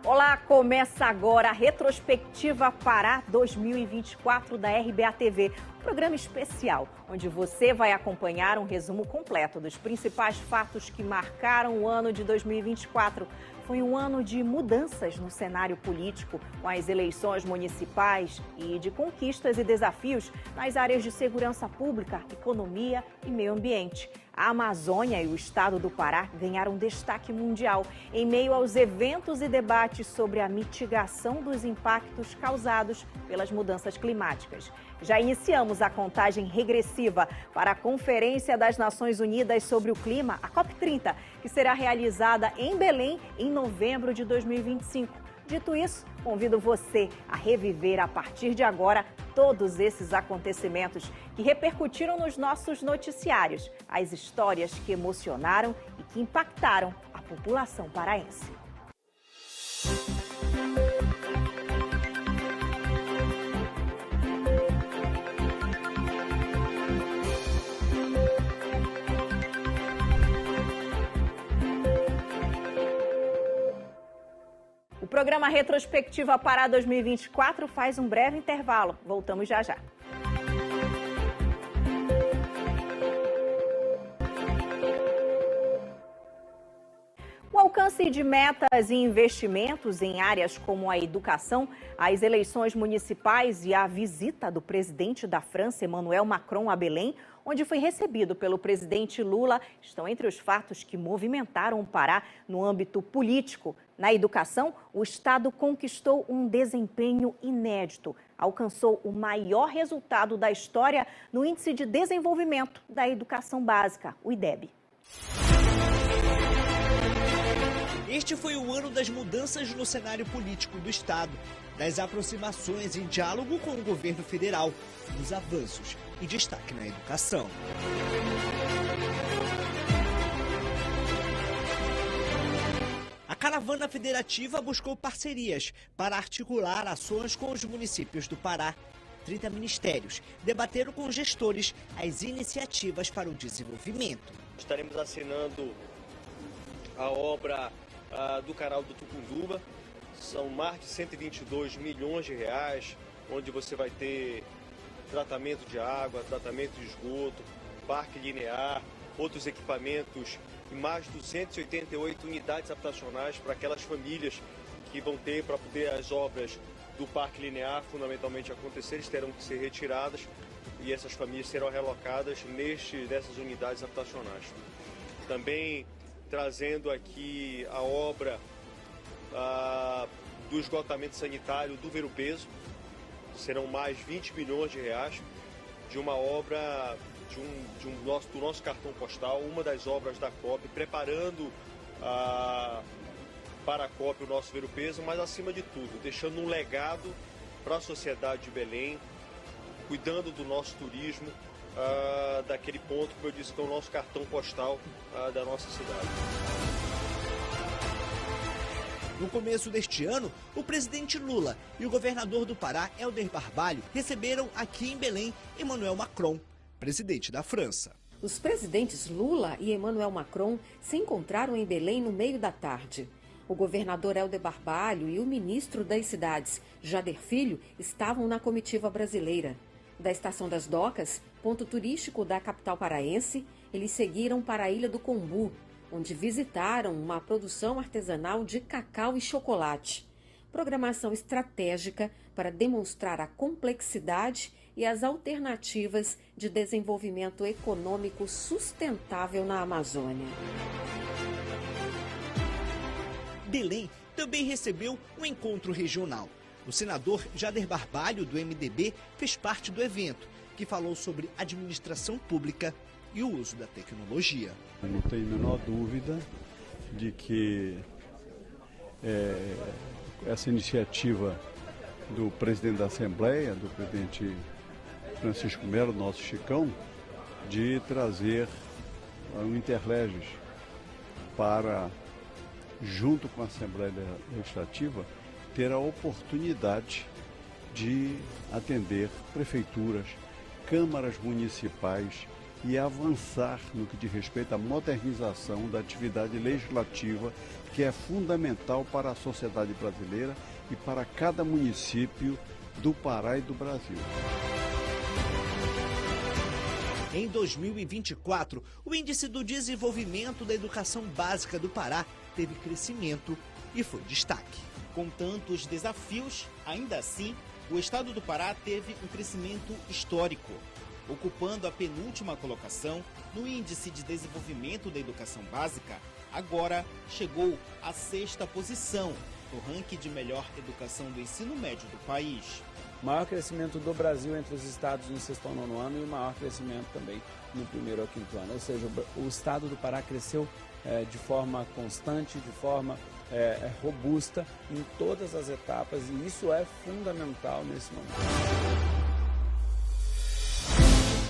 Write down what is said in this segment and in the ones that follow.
Olá, começa agora a retrospectiva Pará 2024 da RBA-TV, um programa especial, onde você vai acompanhar um resumo completo dos principais fatos que marcaram o ano de 2024. Foi um ano de mudanças no cenário político, com as eleições municipais e de conquistas e desafios nas áreas de segurança pública, economia e meio ambiente. A Amazônia e o estado do Pará ganharam destaque mundial em meio aos eventos e debates sobre a mitigação dos impactos causados pelas mudanças climáticas. Já iniciamos a contagem regressiva para a Conferência das Nações Unidas sobre o Clima, a COP30, que será realizada em Belém em novembro de 2025. Dito isso, convido você a reviver a partir de agora todos esses acontecimentos que repercutiram nos nossos noticiários, as histórias que emocionaram e que impactaram a população paraense. O programa Retrospectiva Pará 2024 faz um breve intervalo. Voltamos já já. O alcance de metas e investimentos em áreas como a educação, as eleições municipais e a visita do presidente da França, Emmanuel Macron, a Belém, onde foi recebido pelo presidente Lula, estão entre os fatos que movimentaram o Pará no âmbito político. Na educação, o Estado conquistou um desempenho inédito. Alcançou o maior resultado da história no Índice de Desenvolvimento da Educação Básica, o IDEB. Este foi o ano das mudanças no cenário político do Estado, das aproximações em diálogo com o governo federal, dos avanços e destaque na educação. A caravana federativa buscou parcerias para articular ações com os municípios do Pará. 30 ministérios debateram com gestores as iniciativas para o desenvolvimento. Estaremos assinando a obra do canal do Tucunduba. São mais de 122 milhões de reais, onde você vai ter tratamento de água, tratamento de esgoto, parque linear, outros equipamentos e mais de 288 unidades habitacionais para aquelas famílias que vão ter para poder as obras do parque linear fundamentalmente acontecer, terão que ser retiradas e essas famílias serão relocadas nessas unidades habitacionais. Também trazendo aqui a obra do esgotamento sanitário do Ver-o-Peso, serão mais 20 milhões de reais de uma obra do nosso cartão postal, uma das obras da COP, preparando para a COP o nosso Ver-o-Peso, mas acima de tudo, deixando um legado para a sociedade de Belém, cuidando do nosso turismo, daquele ponto que eu disse que é o nosso cartão postal da nossa cidade. No começo deste ano, o presidente Lula e o governador do Pará, Helder Barbalho, receberam aqui em Belém Emmanuel Macron, presidente da França. Os presidentes Lula e Emmanuel Macron se encontraram em Belém no meio da tarde. O governador Helder Barbalho e o ministro das Cidades, Jader Filho, estavam na comitiva brasileira. Da Estação das Docas, ponto turístico da capital paraense, eles seguiram para a Ilha do Combu, onde visitaram uma produção artesanal de cacau e chocolate. Programação estratégica para demonstrar a complexidade e as alternativas de desenvolvimento econômico sustentável na Amazônia. Belém também recebeu um encontro regional. O senador Jader Barbalho, do MDB, fez parte do evento, que falou sobre administração pública e o uso da tecnologia. Eu não tenho a menor dúvida de que essa iniciativa do presidente da Assembleia, do presidente Francisco Melo, nosso Chicão, de trazer um interlégios para, junto com a Assembleia Legislativa, ter a oportunidade de atender prefeituras, câmaras municipais e avançar no que diz respeito à modernização da atividade legislativa, que é fundamental para a sociedade brasileira e para cada município do Pará e do Brasil. Em 2024, o Índice do Desenvolvimento da Educação Básica do Pará teve crescimento e foi destaque. Com tantos desafios, ainda assim, o estado do Pará teve um crescimento histórico, ocupando a penúltima colocação no Índice de Desenvolvimento da Educação Básica. Agora chegou à 6ª posição no ranking de melhor educação do ensino médio do país. O maior crescimento do Brasil entre os estados no 6º ao 9º ano e o maior crescimento também no 1º ao 5º ano. Ou seja, o estado do Pará cresceu de forma constante, de forma robusta em todas as etapas, e isso é fundamental nesse momento.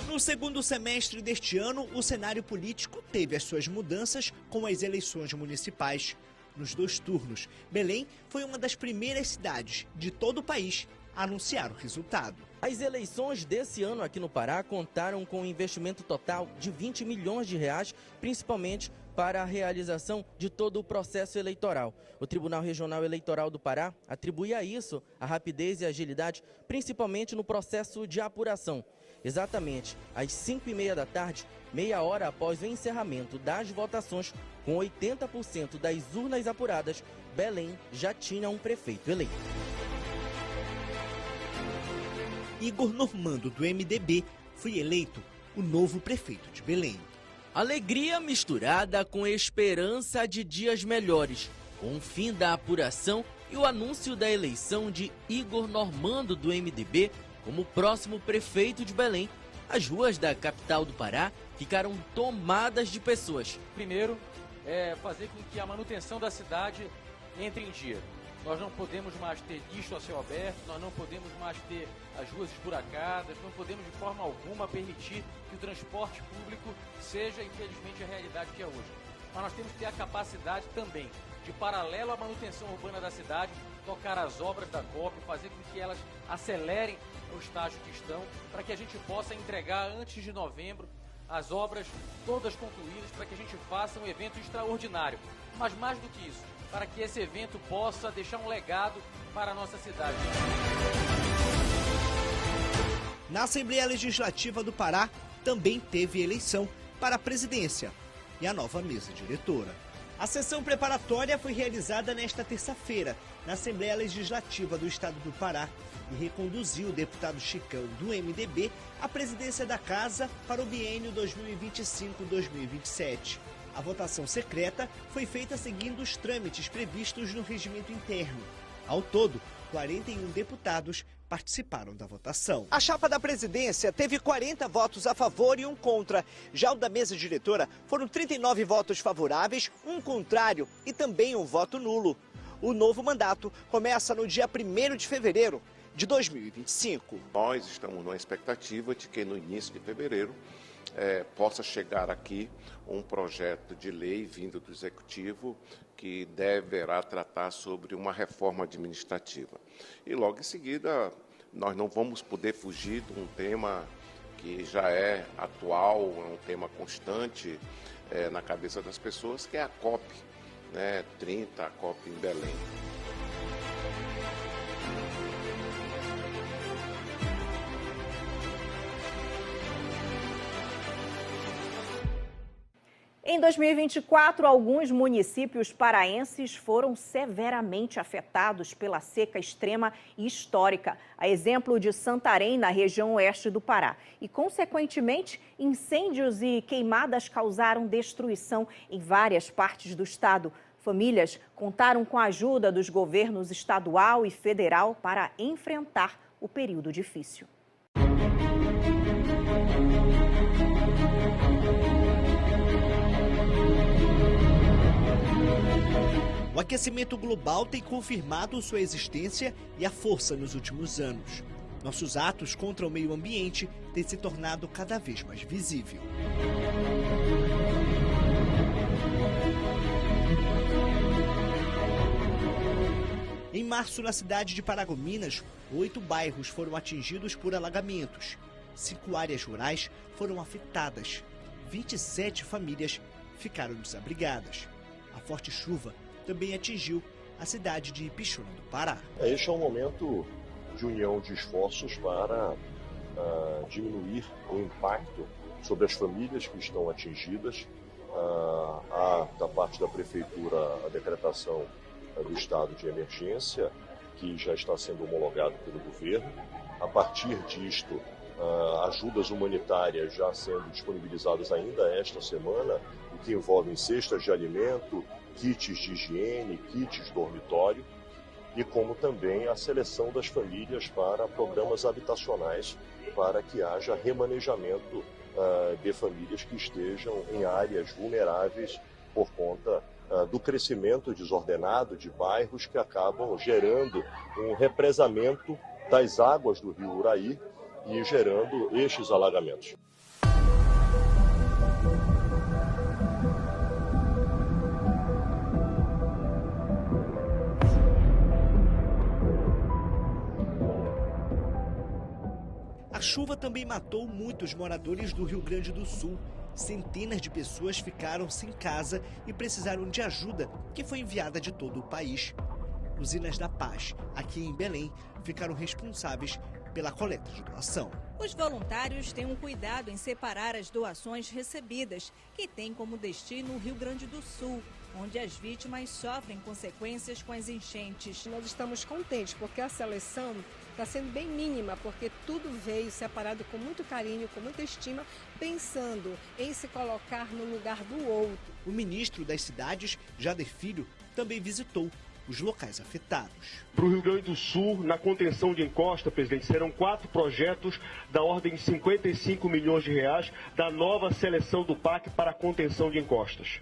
No segundo semestre deste ano, o cenário político teve as suas mudanças com as eleições municipais. Nos 2 turnos, Belém foi uma das primeiras cidades de todo o país a anunciar o resultado. As eleições desse ano aqui no Pará contaram com um investimento total de 20 milhões de reais, principalmente para a realização de todo o processo eleitoral. O Tribunal Regional Eleitoral do Pará atribui a isso a rapidez e agilidade, principalmente no processo de apuração. Exatamente às 5h30 da tarde, meia hora após o encerramento das votações, com 80% das urnas apuradas, Belém já tinha um prefeito eleito. Igor Normando, do MDB, foi eleito o novo prefeito de Belém. Alegria misturada com esperança de dias melhores, com o fim da apuração e o anúncio da eleição de Igor Normando, do MDB, como próximo prefeito de Belém. As ruas da capital do Pará ficaram tomadas de pessoas. Primeiro, fazer com que a manutenção da cidade entre em dia. Nós não podemos mais ter lixo a céu aberto, nós não podemos mais ter as ruas esburacadas, não podemos de forma alguma permitir que o transporte público seja, infelizmente, a realidade que é hoje. Mas nós temos que ter a capacidade também de, paralelo à manutenção urbana da cidade, tocar as obras da COP, fazer com que elas acelerem o estágio que estão, para que a gente possa entregar antes de novembro as obras todas concluídas, para que a gente faça um evento extraordinário. Mas mais do que isso, para que esse evento possa deixar um legado para a nossa cidade. Na Assembleia Legislativa do Pará também teve eleição para a presidência e a nova mesa diretora. A sessão preparatória foi realizada nesta terça-feira na Assembleia Legislativa do Estado do Pará e reconduziu o deputado Chicão, do MDB, à presidência da Casa para o biênio 2025-2027. A votação secreta foi feita seguindo os trâmites previstos no regimento interno. Ao todo, 41 deputados participaram da votação. A chapa da presidência teve 40 votos a favor e 1 contra. Já o da mesa diretora foram 39 votos favoráveis, 1 contrário e também 1 voto nulo. O novo mandato começa no dia 1º de fevereiro de 2025. Nós estamos na expectativa de que no início de fevereiro possa chegar aqui um projeto de lei vindo do Executivo que deverá tratar sobre uma reforma administrativa. E logo em seguida, nós não vamos poder fugir de um tema que já é atual, é um tema constante na cabeça das pessoas, que é a COP, 30, a COP em Belém. Em 2024, alguns municípios paraenses foram severamente afetados pela seca extrema e histórica, a exemplo de Santarém, na região oeste do Pará. E, consequentemente, incêndios e queimadas causaram destruição em várias partes do estado. Famílias contaram com a ajuda dos governos estadual e federal para enfrentar o período difícil. O aquecimento global tem confirmado sua existência e a força nos últimos anos. Nossos atos contra o meio ambiente têm se tornado cada vez mais visível. Em março, na cidade de Paragominas, 8 bairros foram atingidos por alagamentos. 5 áreas rurais foram afetadas. 27 famílias ficaram desabrigadas. A forte chuva também atingiu a cidade de Ipixuna do Pará. Este é um momento de união de esforços para diminuir o impacto sobre as famílias que estão atingidas. Há, da parte da Prefeitura, a decretação do estado de emergência, que já está sendo homologado pelo governo. A partir disto, ajudas humanitárias já sendo disponibilizadas ainda esta semana, o que envolve cestas de alimento, kits de higiene, kits dormitório, e como também a seleção das famílias para programas habitacionais, para que haja remanejamento de famílias que estejam em áreas vulneráveis por conta do crescimento desordenado de bairros que acabam gerando um represamento das águas do rio Uraí e gerando estes alagamentos. A chuva também matou muitos moradores do Rio Grande do Sul. Centenas de pessoas ficaram sem casa e precisaram de ajuda que foi enviada de todo o país. Usinas da Paz, aqui em Belém, ficaram responsáveis pela coleta de doação. Os voluntários têm um cuidado em separar as doações recebidas, que tem como destino o Rio Grande do Sul, onde as vítimas sofrem consequências com as enchentes. Nós estamos contentes porque a seleção está sendo bem mínima, porque tudo veio separado com muito carinho, com muita estima, pensando em se colocar no lugar do outro. O ministro das Cidades, Jader Filho, também visitou os locais afetados. Para o Rio Grande do Sul, na contenção de encosta, presidente, serão 4 projetos da ordem de 55 milhões de reais da nova seleção do PAC para a contenção de encostas.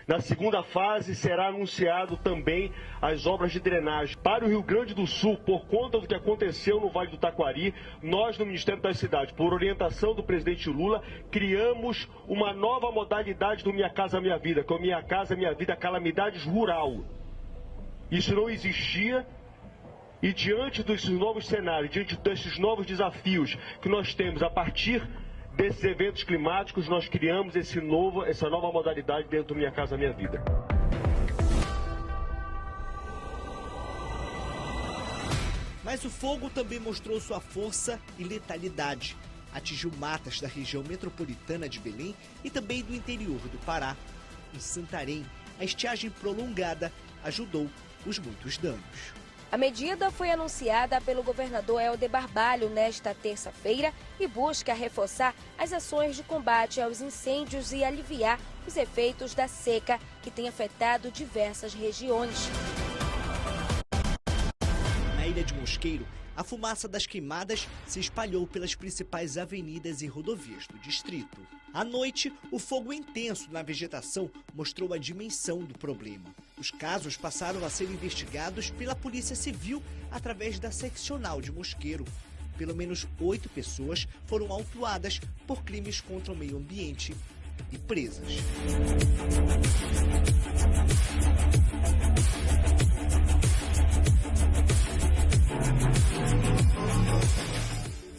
Na segunda fase, será anunciado também as obras de drenagem. Para o Rio Grande do Sul, por conta do que aconteceu no Vale do Taquari, nós, no Ministério das Cidades, por orientação do presidente Lula, criamos uma nova modalidade do Minha Casa Minha Vida, que é o Minha Casa Minha Vida Calamidades Rural. Isso não existia e diante desses novos cenários, diante desses novos desafios que nós temos a partir desses eventos climáticos, nós criamos essa nova modalidade dentro do Minha Casa Minha Vida. Mas o fogo também mostrou sua força e letalidade. Atingiu matas da região metropolitana de Belém e também do interior do Pará. Em Santarém, a estiagem prolongada ajudou os muitos danos. A medida foi anunciada pelo governador Helder Barbalho nesta terça-feira e busca reforçar as ações de combate aos incêndios e aliviar os efeitos da seca que tem afetado diversas regiões. Na Ilha de Mosqueiro, a fumaça das queimadas se espalhou pelas principais avenidas e rodovias do distrito. À noite, o fogo intenso na vegetação mostrou a dimensão do problema. Os casos passaram a ser investigados pela Polícia Civil através da seccional de Mosqueiro. Pelo menos 8 pessoas foram autuadas por crimes contra o meio ambiente e presas.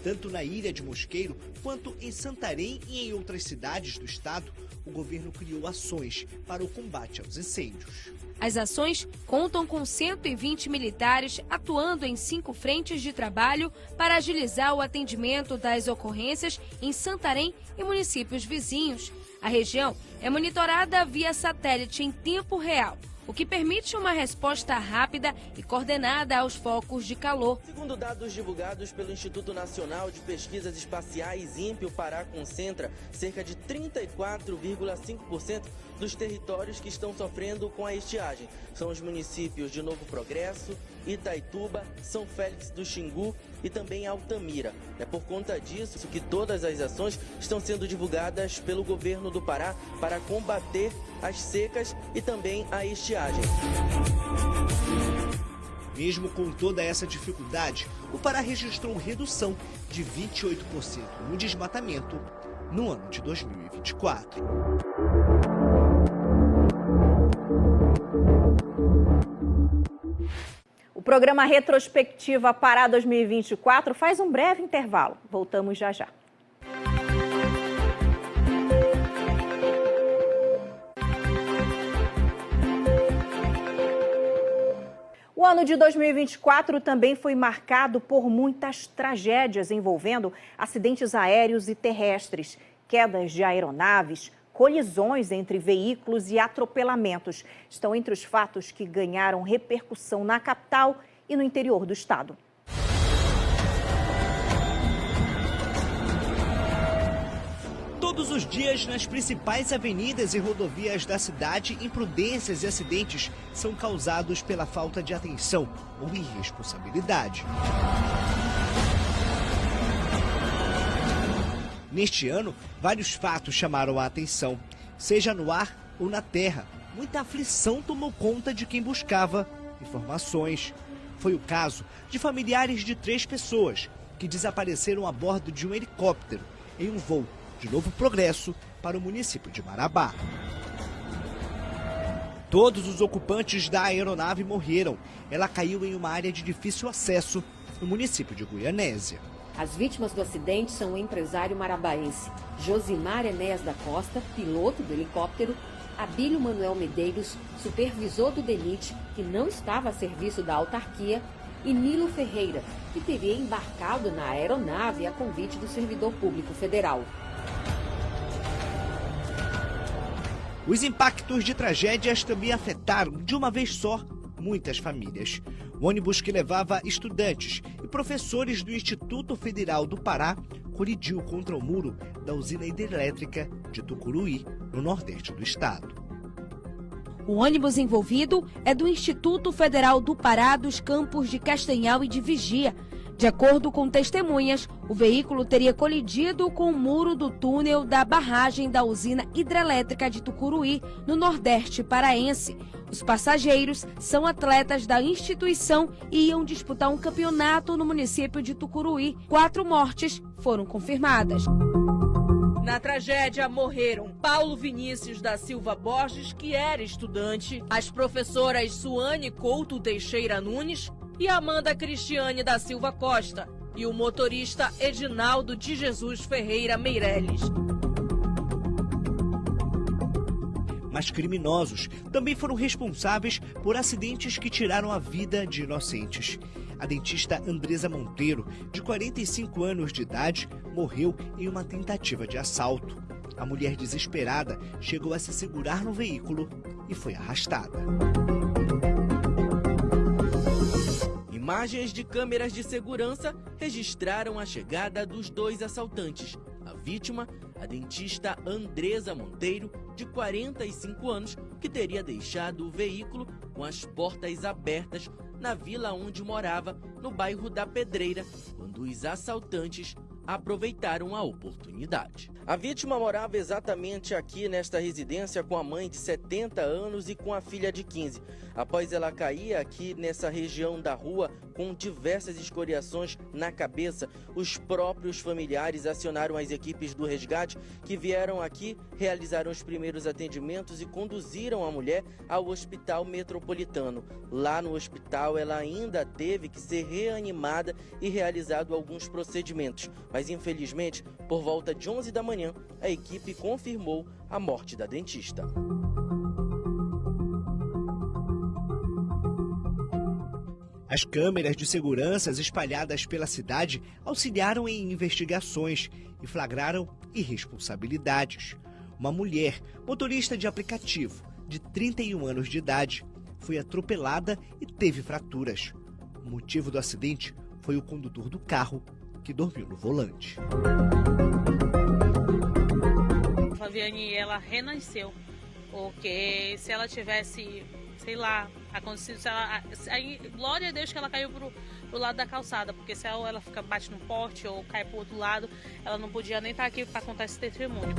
Tanto na Ilha de Mosqueiro quanto em Santarém e em outras cidades do estado, o governo criou ações para o combate aos incêndios. As ações contam com 120 militares atuando em 5 frentes de trabalho para agilizar o atendimento das ocorrências em Santarém e municípios vizinhos. A região é monitorada via satélite em tempo real, o que permite uma resposta rápida e coordenada aos focos de calor. Segundo dados divulgados pelo Instituto Nacional de Pesquisas Espaciais, INPE, o Pará concentra cerca de 34,5% dos territórios que estão sofrendo com a estiagem. São os municípios de Novo Progresso, Itaituba, São Félix do Xingu e também Altamira. É por conta disso que todas as ações estão sendo divulgadas pelo governo do Pará para combater as secas e também a estiagem. Mesmo com toda essa dificuldade, o Pará registrou redução de 28% no desmatamento no ano de 2024. O programa Retrospectiva Pará 2024 faz um breve intervalo. Voltamos já já. O ano de 2024 também foi marcado por muitas tragédias envolvendo acidentes aéreos e terrestres, quedas de aeronaves, colisões entre veículos e atropelamentos. Estão entre os fatos que ganharam repercussão na capital e no interior do estado. Todos os dias, nas principais avenidas e rodovias da cidade, imprudências e acidentes são causados pela falta de atenção ou irresponsabilidade. Neste ano, vários fatos chamaram a atenção, seja no ar ou na terra. Muita aflição tomou conta de quem buscava informações. Foi o caso de familiares de 3 pessoas que desapareceram a bordo de um helicóptero em um voo de Novo Progresso para o município de Marabá. Todos os ocupantes da aeronave morreram. Ela caiu em uma área de difícil acesso no município de Goianésia. As vítimas do acidente são o empresário marabaense Josimar Enéas da Costa, piloto do helicóptero, Abílio Manuel Medeiros, supervisor do DENIT, que não estava a serviço da autarquia, e Nilo Ferreira, que teria embarcado na aeronave a convite do servidor público federal. Os impactos de tragédias também afetaram, de uma vez só, muitas famílias. O ônibus que levava estudantes e professores do Instituto Federal do Pará colidiu contra o muro da usina hidrelétrica de Tucuruí, no nordeste do estado. O ônibus envolvido é do Instituto Federal do Pará dos campos de Castanhal e de Vigia. De acordo com testemunhas, o veículo teria colidido com o muro do túnel da barragem da usina hidrelétrica de Tucuruí, no nordeste paraense. Os passageiros são atletas da instituição e iam disputar um campeonato no município de Tucuruí. 4 mortes foram confirmadas. Na tragédia morreram Paulo Vinícius da Silva Borges, que era estudante, as professoras Suane Couto Teixeira Nunes e Amanda Cristiane da Silva Costa, e o motorista Edinaldo de Jesus Ferreira Meirelles. Mas criminosos também foram responsáveis por acidentes que tiraram a vida de inocentes. A dentista Andresa Monteiro, de 45 anos de idade, morreu em uma tentativa de assalto. A mulher desesperada chegou a se segurar no veículo e foi arrastada. Imagens de câmeras de segurança registraram a chegada dos 2 assaltantes. A vítima, a dentista Andresa Monteiro, de 45 anos, que teria deixado o veículo com as portas abertas na vila onde morava, no bairro da Pedreira, quando os assaltantes aproveitaram a oportunidade. A vítima morava exatamente aqui nesta residência com a mãe de 70 anos e com a filha de 15. Após ela cair aqui nessa região da rua com diversas escoriações na cabeça, os próprios familiares acionaram as equipes do resgate que vieram aqui, realizaram os primeiros atendimentos e conduziram a mulher ao hospital metropolitano. Lá no hospital ela ainda teve que ser reanimada e realizado alguns procedimentos. Mas infelizmente, por volta de 11 da manhã, a equipe confirmou a morte da dentista. As câmeras de segurança espalhadas pela cidade auxiliaram em investigações e flagraram irresponsabilidades. Uma mulher, motorista de aplicativo, de 31 anos de idade, foi atropelada e teve fraturas. O motivo do acidente foi o condutor do carro, que dormiu no volante. A Flaviane, ela renasceu, porque se ela tivesse, sei lá, acontecido, aí, glória a Deus que ela caiu pro lado da calçada, porque se ela bate no poste ou cai pro outro lado, ela não podia nem estar aqui para contar esse testemunho.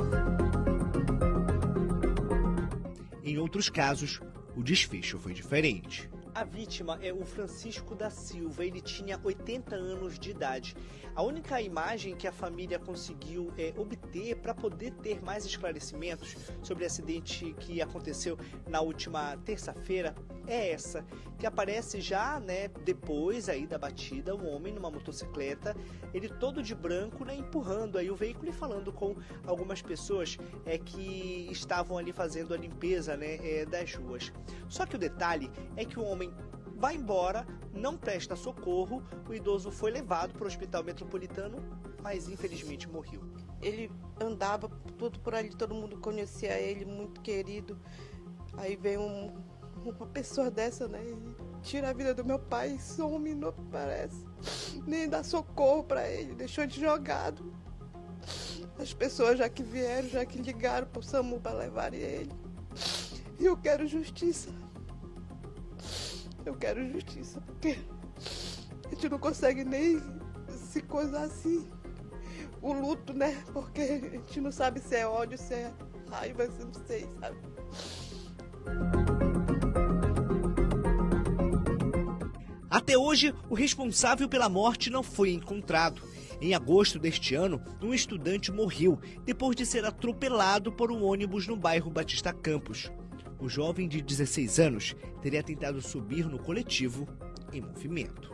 Em outros casos, o desfecho foi diferente. A vítima é o Francisco da Silva, ele tinha 80 anos de idade. A única imagem que a família conseguiu obter para poder ter mais esclarecimentos sobre o acidente que aconteceu na última terça-feira é essa, que aparece já, depois aí da batida, um homem numa motocicleta, ele todo de branco, empurrando aí o veículo e falando com algumas pessoas que estavam ali fazendo a limpeza das ruas. Só que o detalhe é que o homem vai embora, não presta socorro. O idoso foi levado para o Hospital Metropolitano, mas infelizmente morreu. Ele andava tudo por ali, todo mundo conhecia ele, muito querido. Aí vem uma pessoa dessa, né, e tira a vida do meu pai, some, não parece, nem dá socorro para ele, deixou ele jogado. As pessoas já que vieram, já que ligaram para o SAMU para levar ele. E eu quero justiça. Eu quero justiça, porque a gente não consegue nem se coisar assim. O luto, né? Porque a gente não sabe se é ódio, se é raiva, se não sei, sabe? Até hoje, o responsável pela morte não foi encontrado. Em agosto deste ano, um estudante morreu depois de ser atropelado por um ônibus no bairro Batista Campos. O jovem de 16 anos teria tentado subir no coletivo em movimento.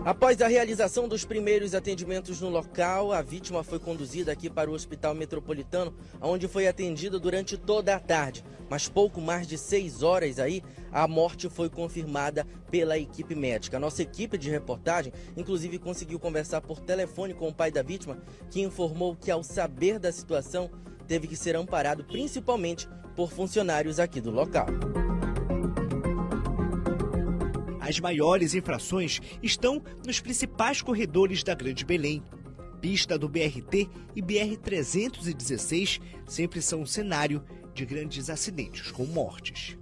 Após a realização dos primeiros atendimentos no local, a vítima foi conduzida aqui para o Hospital Metropolitano, onde foi atendida durante toda a tarde. Mas pouco mais de 6 horas aí, a morte foi confirmada pela equipe médica. A nossa equipe de reportagem, inclusive, conseguiu conversar por telefone com o pai da vítima, que informou que, ao saber da situação, teve que ser amparado principalmente por funcionários aqui do local. As maiores infrações estão nos principais corredores da Grande Belém. Pista do BRT e BR-316 sempre são um cenário de grandes acidentes com mortes.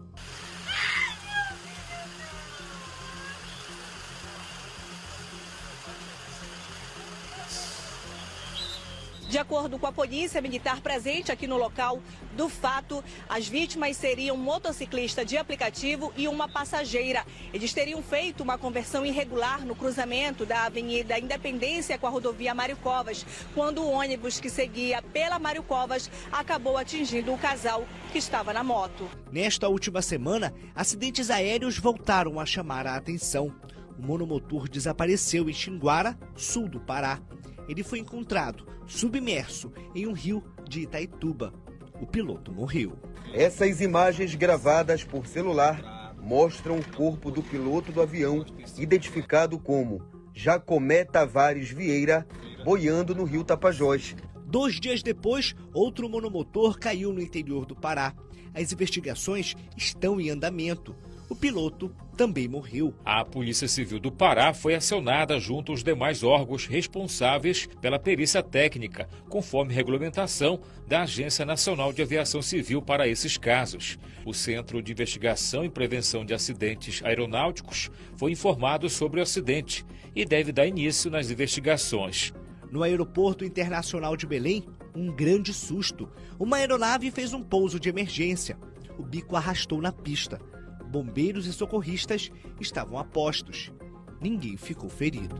De acordo com a polícia militar presente aqui no local do fato, as vítimas seriam um motociclista de aplicativo e uma passageira. Eles teriam feito uma conversão irregular no cruzamento da Avenida Independência com a rodovia Mário Covas, quando o ônibus que seguia pela Mário Covas acabou atingindo o casal que estava na moto. Nesta última semana, acidentes aéreos voltaram a chamar a atenção. O monomotor desapareceu em Xinguara, sul do Pará. Ele foi encontrado submerso em um rio de Itaituba. O piloto morreu. Essas imagens gravadas por celular mostram o corpo do piloto do avião, identificado como Jacomé Tavares Vieira, boiando no rio Tapajós. 2 dias depois, outro monomotor caiu no interior do Pará. As investigações estão em andamento. O piloto também morreu. A Polícia Civil do Pará foi acionada junto aos demais órgãos responsáveis pela perícia técnica, conforme regulamentação da Agência Nacional de Aviação Civil para esses casos. O Centro de Investigação e Prevenção de Acidentes Aeronáuticos foi informado sobre o acidente e deve dar início nas investigações. No Aeroporto Internacional de Belém, um grande susto. Uma aeronave fez um pouso de emergência. O bico arrastou na pista. Bombeiros e socorristas estavam a postos. Ninguém ficou ferido.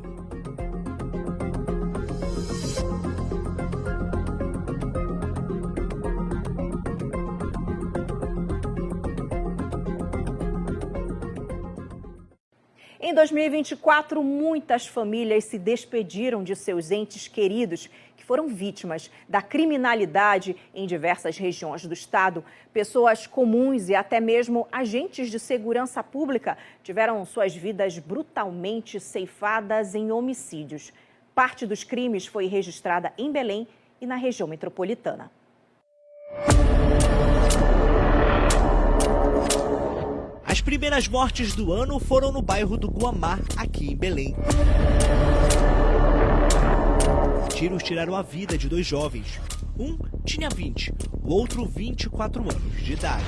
Em 2024, muitas famílias se despediram de seus entes queridos que foram vítimas da criminalidade em diversas regiões do estado. Pessoas comuns e até mesmo agentes de segurança pública tiveram suas vidas brutalmente ceifadas em homicídios. Parte dos crimes foi registrada em Belém e na região metropolitana. As primeiras mortes do ano foram no bairro do Guamá, aqui em Belém. Tiros tiraram a vida de 2 jovens. Um tinha 20, o outro 24 anos de idade.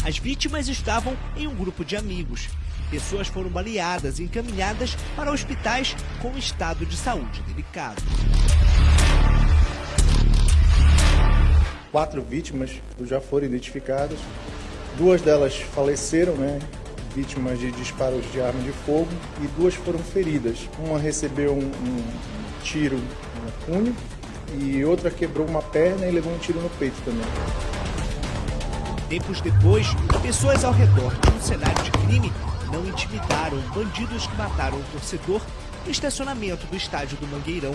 As vítimas estavam em um grupo de amigos. Pessoas foram baleadas e encaminhadas para hospitais com estado de saúde delicado. 4 vítimas já foram identificadas, 2 delas faleceram, vítimas de disparos de arma de fogo, e 2 foram feridas. Uma recebeu um tiro no punho e outra quebrou uma perna e levou um tiro no peito também. Tempos depois, pessoas ao redor de um cenário de crime não intimidaram bandidos que mataram um torcedor no estacionamento do estádio do Mangueirão.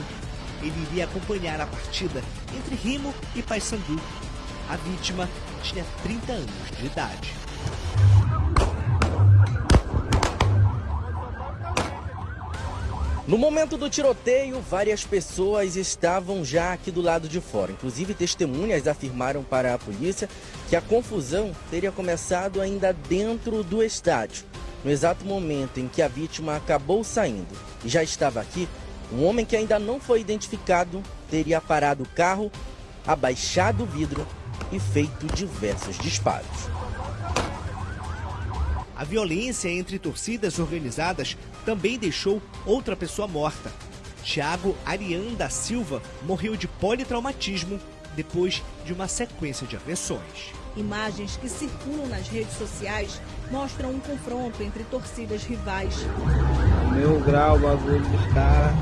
Ele iria acompanhar a partida entre Remo e Paysandu. A vítima tinha 30 anos de idade. No momento do tiroteio, várias pessoas estavam já aqui do lado de fora. Inclusive, testemunhas afirmaram para a polícia que a confusão teria começado ainda dentro do estádio. No exato momento em que a vítima acabou saindo e já estava aqui, um homem que ainda não foi identificado teria parado o carro, abaixado o vidro e feito diversos disparos. A violência entre torcidas organizadas também deixou outra pessoa morta. Thiago Arian da Silva morreu de politraumatismo depois de uma sequência de agressões. Imagens que circulam nas redes sociais mostram um confronto entre torcidas rivais. Meu grau, o bagulho dos caras.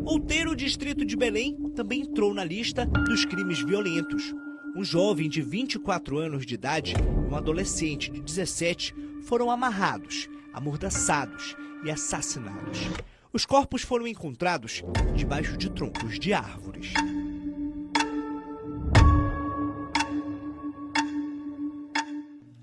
Outeiro, distrito de Belém, também entrou na lista dos crimes violentos. Um jovem de 24 anos de idade e um adolescente de 17 foram amarrados, amordaçados e assassinados. Os corpos foram encontrados debaixo de troncos de árvores.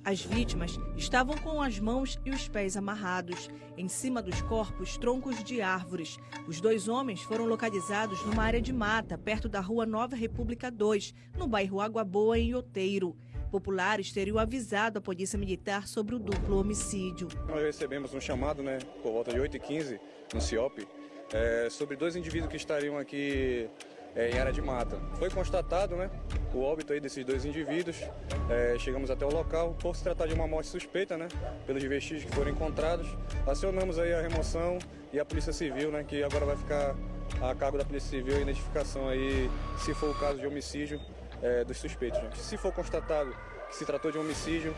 As vítimas estavam com as mãos e os pés amarrados. Em cima dos corpos, troncos de árvores. Os 2 homens foram localizados numa área de mata, perto da rua Nova República 2, no bairro Água Boa, em Outeiro. Populares teriam avisado a Polícia Militar sobre o duplo homicídio. Nós recebemos um chamado, por volta de 8h15, no CIOP, sobre 2 indivíduos que estariam aqui em área de mata. Foi constatado, o óbito aí desses 2 indivíduos. Chegamos até o local, por se tratar de uma morte suspeita, pelos vestígios que foram encontrados. Acionamos aí a remoção e a Polícia Civil, que agora vai ficar a cargo da Polícia Civil a identificação aí, se for o caso de homicídio dos suspeitos. Se for constatado que se tratou de um homicídio,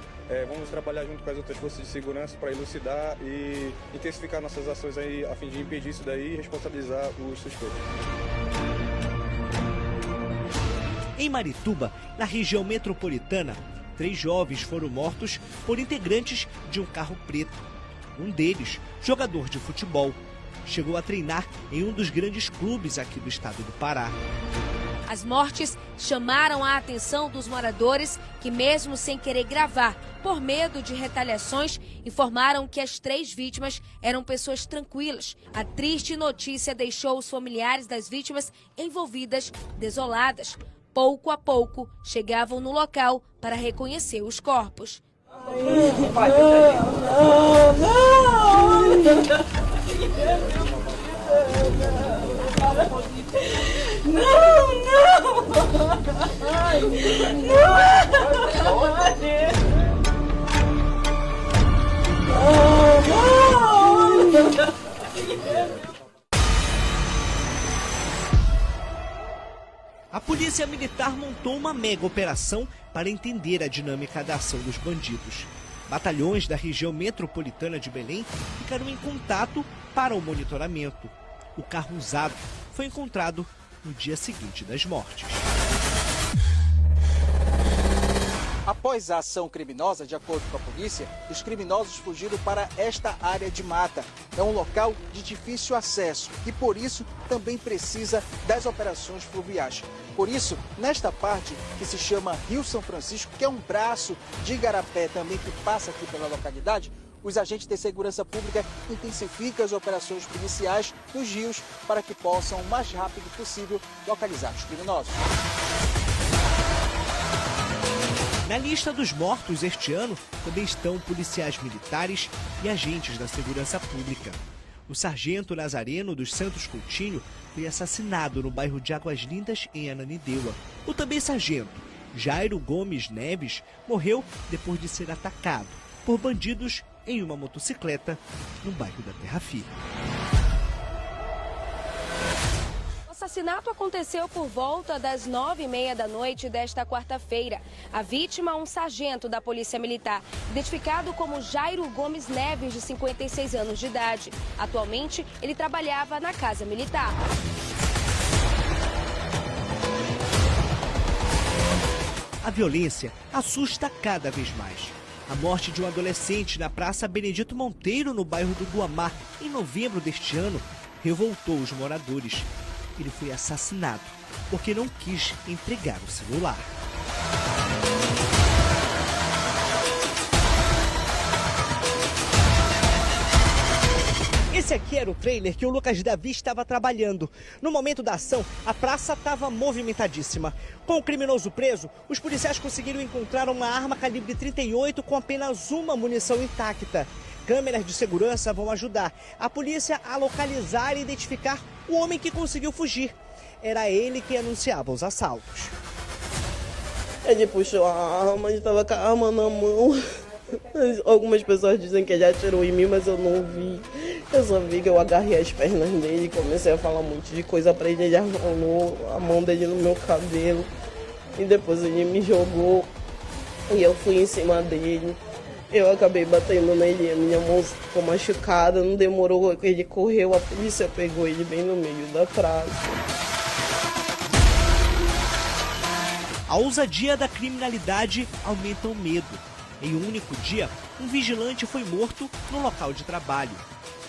vamos trabalhar junto com as outras forças de segurança para elucidar e intensificar nossas ações aí a fim de impedir isso daí e responsabilizar os suspeitos. Em Marituba, na região metropolitana, 3 jovens foram mortos por integrantes de um carro preto. Um deles, jogador de futebol, chegou a treinar em um dos grandes clubes aqui do estado do Pará. As mortes chamaram a atenção dos moradores que, mesmo sem querer gravar, por medo de retaliações, informaram que as 3 vítimas eram pessoas tranquilas. A triste notícia deixou os familiares das vítimas envolvidas desoladas. Pouco a pouco, chegavam no local para reconhecer os corpos. A Polícia Militar montou uma mega operação para entender a dinâmica da ação dos bandidos. Batalhões da região metropolitana de Belém ficaram em contato para o monitoramento. O carro usado foi encontrado no dia seguinte das mortes. Após a ação criminosa, de acordo com a polícia, os criminosos fugiram para esta área de mata. É um local de difícil acesso e, por isso, também precisa das operações fluviais. Por isso, nesta parte que se chama Rio São Francisco, que é um braço de Igarapé também que passa aqui pela localidade, os agentes de segurança pública intensificam as operações policiais nos rios para que possam, o mais rápido possível, localizar os criminosos. Na lista dos mortos este ano também estão policiais militares e agentes da segurança pública. O sargento Nazareno dos Santos Coutinho foi assassinado no bairro de Águas Lindas, em Ananindeua. O também sargento Jairo Gomes Neves morreu depois de ser atacado por bandidos em uma motocicleta no bairro da Terra Firme. O assassinato aconteceu por volta das 9h30 da noite desta quarta-feira. A vítima, um sargento da Polícia Militar, identificado como Jairo Gomes Neves, de 56 anos de idade. Atualmente, ele trabalhava na Casa Militar. A violência assusta cada vez mais. A morte de um adolescente na Praça Benedito Monteiro, no bairro do Guamá, em novembro deste ano, revoltou os moradores. Ele foi assassinado porque não quis entregar o celular. Esse aqui era o trailer que o Lucas Davi estava trabalhando. No momento da ação, a praça estava movimentadíssima. Com o criminoso preso, os policiais conseguiram encontrar uma arma calibre 38 com apenas uma munição intacta. Câmeras de segurança vão ajudar a polícia a localizar e identificar o homem que conseguiu fugir. Era ele que anunciava os assaltos. Ele puxou a arma, estava com a arma na mão. Algumas pessoas dizem que ele atirou em mim, mas eu não vi. Eu só vi que eu agarrei as pernas dele e comecei a falar um monte de coisa pra ele. Ele armou a mão dele no meu cabelo. E depois ele me jogou e eu fui em cima dele. Eu acabei batendo nele, a minha mão ficou machucada. Não demorou, ele correu, a polícia pegou ele bem no meio da praça. A ousadia da criminalidade aumenta o medo. Em um único dia, um vigilante foi morto no local de trabalho.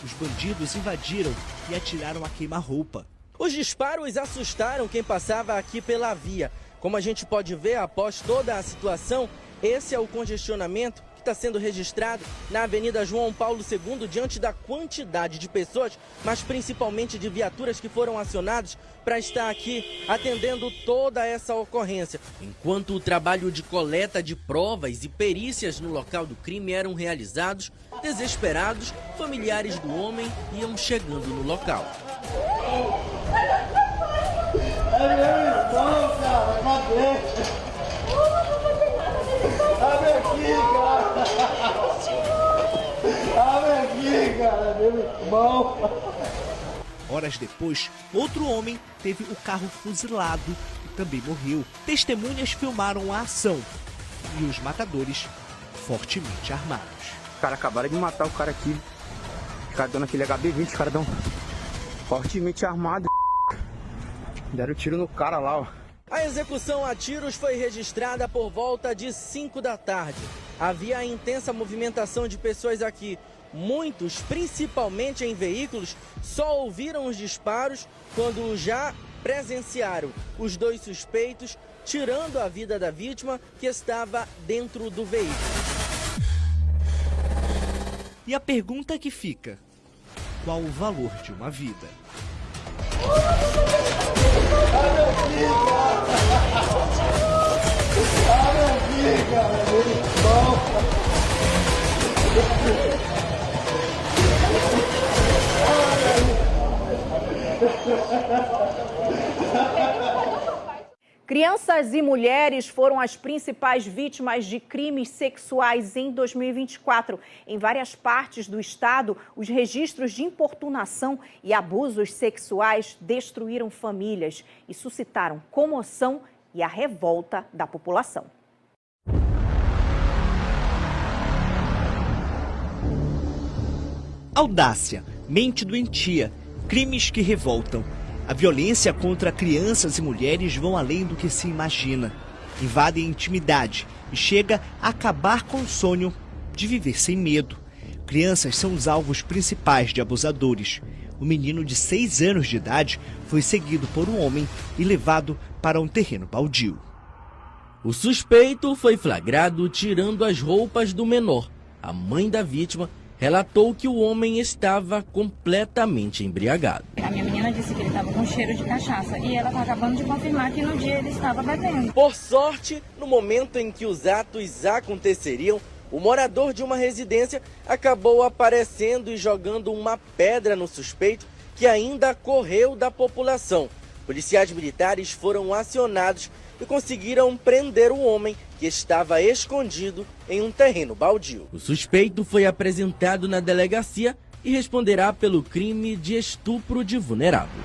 Os bandidos invadiram e atiraram a queima-roupa. Os disparos assustaram quem passava aqui pela via. Como a gente pode ver, após toda a situação, esse é o congestionamento que está sendo registrado na Avenida João Paulo II, diante da quantidade de pessoas, mas principalmente de viaturas que foram acionadas para estar aqui atendendo toda essa ocorrência. Enquanto o trabalho de coleta de provas e perícias no local do crime eram realizados, desesperados, familiares do homem iam chegando no local. É meu irmão, cara, cadê? Abre aqui, cara! Abre aqui, cara, meu irmão! Horas depois, outro homem teve o carro fuzilado e também morreu. Testemunhas filmaram a ação e os matadores fortemente armados. Os caras acabaram de matar o cara aqui. Os caras dando aquele HB20, os caras dão fortemente armado. Deram tiro no cara lá, ó. A execução a tiros foi registrada por volta de 5 da tarde. Havia intensa movimentação de pessoas aqui. Muitos, principalmente em veículos, só ouviram os disparos quando já presenciaram os dois suspeitos tirando a vida da vítima que estava dentro do veículo. E a pergunta que fica: qual o valor de uma vida? Crianças e mulheres foram as principais vítimas de crimes sexuais em 2024. Em várias partes do estado, os registros de importunação e abusos sexuais destruíram famílias e suscitaram comoção e a revolta da população. Audácia, mente doentia, crimes que revoltam. A violência contra crianças e mulheres vão além do que se imagina. Invadem a intimidade e chega a acabar com o sonho de viver sem medo. Crianças são os alvos principais de abusadores. O menino de 6 anos de idade foi seguido por um homem e levado para um terreno baldio. O suspeito foi flagrado tirando as roupas do menor. A mãe da vítima relatou que o homem estava completamente embriagado. A minha menina disse que ele estava com cheiro de cachaça e ela está acabando de confirmar que no dia ele estava bebendo. Por sorte, no momento em que os atos aconteceriam, o morador de uma residência acabou aparecendo e jogando uma pedra no suspeito, que ainda correu da população. Policiais militares foram acionados e conseguiram prender o homem, que estava escondido em um terreno baldio. O suspeito foi apresentado na delegacia e responderá pelo crime de estupro de vulnerável.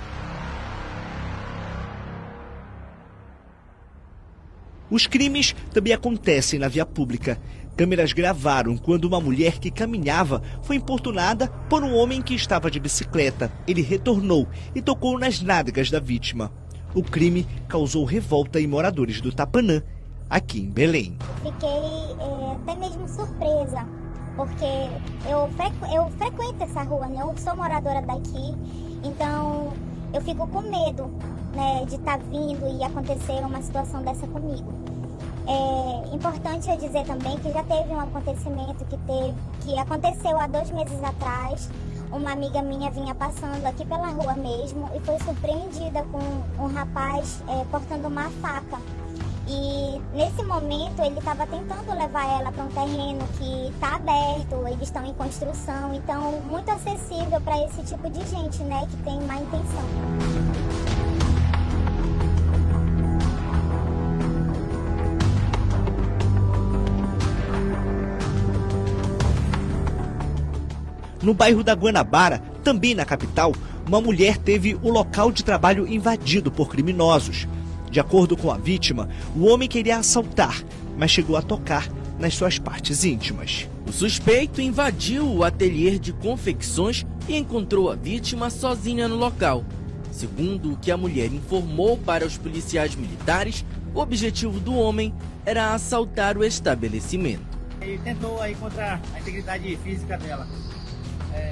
Os crimes também acontecem na via pública. Câmeras gravaram quando uma mulher que caminhava foi importunada por um homem que estava de bicicleta. Ele retornou e tocou nas nádegas da vítima. O crime causou revolta em moradores do Tapanã, aqui em Belém. Fiquei até mesmo surpresa, porque eu frequento essa rua, né? Eu sou moradora daqui, então eu fico com medo, né, de estar vindo e acontecer uma situação dessa comigo. É importante eu dizer também que já teve um acontecimento que aconteceu há 2 meses atrás, uma amiga minha vinha passando aqui pela rua mesmo e foi surpreendida com um rapaz portando uma faca. E nesse momento ele estava tentando levar ela para um terreno que está aberto, eles estão em construção, então muito acessível para esse tipo de gente, né, que tem má intenção. No bairro da Guanabara, também na capital, uma mulher teve o local de trabalho invadido por criminosos. De acordo com a vítima, o homem queria assaltar, mas chegou a tocar nas suas partes íntimas. O suspeito invadiu o ateliê de confecções e encontrou a vítima sozinha no local. Segundo o que a mulher informou para os policiais militares, o objetivo do homem era assaltar o estabelecimento. Ele tentou aí contra a integridade física dela,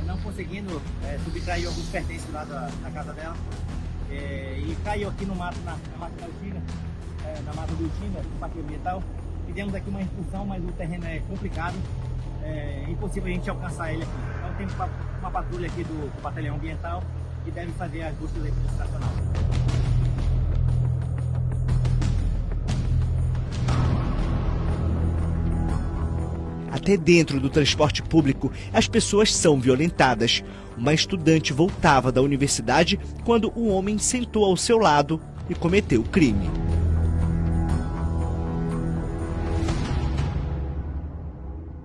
não conseguindo subtrair alguns pertences lá da casa dela. E caiu aqui no mato, na mata da Utinga, na mata do Utinga, no Parque Ambiental. Fizemos aqui uma incursão, mas o terreno é complicado, é impossível a gente alcançar ele aqui. Então tem uma patrulha aqui do Batalhão Ambiental que deve fazer as buscas aqui no estacional. Até dentro do transporte público, as pessoas são violentadas. Uma estudante voltava da universidade quando um homem sentou ao seu lado e cometeu o crime.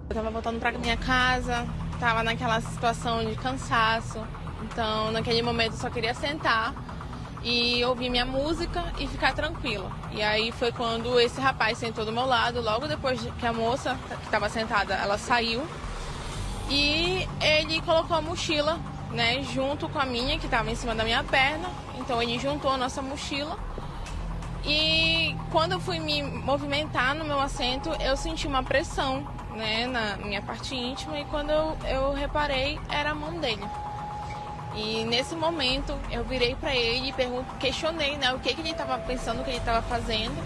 Eu estava voltando para minha casa, estava naquela situação de cansaço, então naquele momento eu só queria sentar e ouvir minha música e ficar tranquila. E aí foi quando esse rapaz sentou do meu lado, logo depois que a moça que estava sentada, ela saiu. E ele colocou a mochila, né, junto com a minha, que estava em cima da minha perna. Então ele juntou a nossa mochila. E quando eu fui me movimentar no meu assento, eu senti uma pressão, né, na minha parte íntima. E quando eu reparei, era a mão dele. E nesse momento eu virei para ele e questionei, né, o que ele estava pensando, o que ele estava fazendo.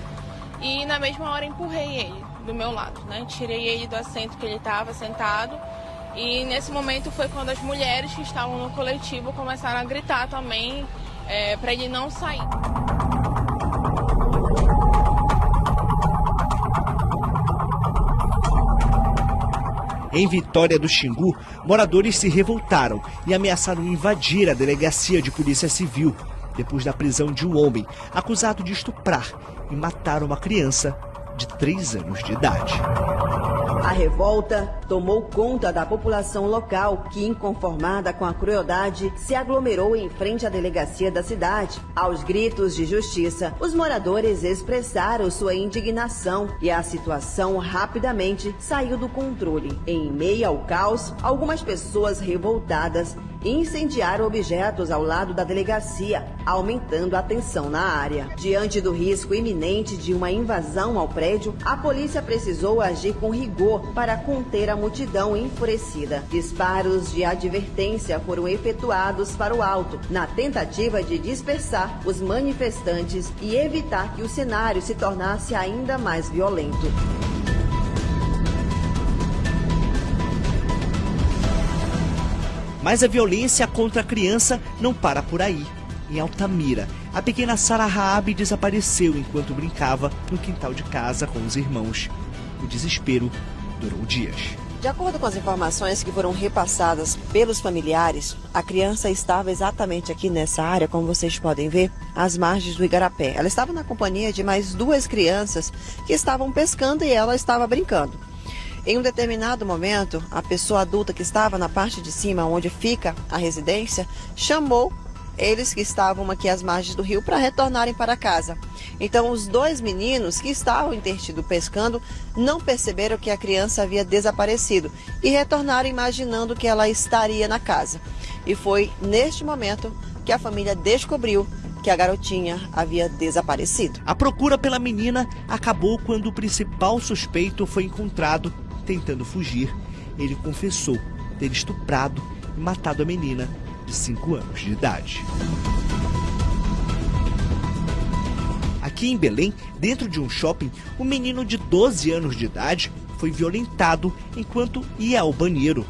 E na mesma hora empurrei ele do meu lado, né, tirei ele do assento que ele estava sentado. E nesse momento foi quando as mulheres que estavam no coletivo começaram a gritar também para ele não sair. Em Vitória do Xingu, moradores se revoltaram e ameaçaram invadir a delegacia de polícia civil depois da prisão de um homem acusado de estuprar e matar uma criança de 3 anos de idade. A revolta tomou conta da população local, que, inconformada com a crueldade, se aglomerou em frente à delegacia da cidade. Aos gritos de justiça, os moradores expressaram sua indignação e a situação rapidamente saiu do controle. Em meio ao caos, algumas pessoas revoltadas incendiaram objetos ao lado da delegacia, aumentando a tensão na área. Diante do risco iminente de uma invasão ao prédio, a polícia precisou agir com rigor para conter a multidão enfurecida. Disparos de advertência foram efetuados para o alto, na tentativa de dispersar os manifestantes e evitar que o cenário se tornasse ainda mais violento. Mas a violência contra a criança não para por aí. Em Altamira, a pequena Sara Raab desapareceu enquanto brincava no quintal de casa com os irmãos. O desespero durou dias. De acordo com as informações que foram repassadas pelos familiares, a criança estava exatamente aqui nessa área, como vocês podem ver, às margens do Igarapé. Ela estava na companhia de mais 2 crianças que estavam pescando e ela estava brincando. Em um determinado momento, a pessoa adulta que estava na parte de cima, onde fica a residência, chamou eles que estavam aqui às margens do rio para retornarem para casa. Então, os 2 meninos que estavam intertido pescando não perceberam que a criança havia desaparecido e retornaram imaginando que ela estaria na casa. E foi neste momento que a família descobriu que a garotinha havia desaparecido. A procura pela menina acabou quando o principal suspeito foi encontrado tentando fugir. Ele confessou ter estuprado e matado a menina de 5 anos de idade. Aqui em Belém, dentro de um shopping, um menino de 12 anos de idade foi violentado enquanto ia ao banheiro.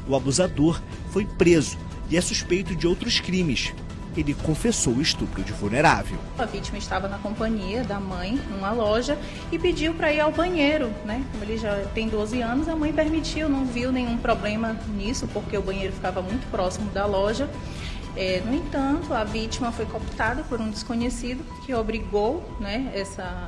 O abusador foi preso e é suspeito de outros crimes. Ele confessou o estupro de vulnerável. A vítima estava na companhia da mãe, numa loja, e pediu para ir ao banheiro, né? Como ele já tem 12 anos, a mãe permitiu, não viu nenhum problema nisso, porque o banheiro ficava muito próximo da loja. No entanto, a vítima foi cooptada por um desconhecido que obrigou, né,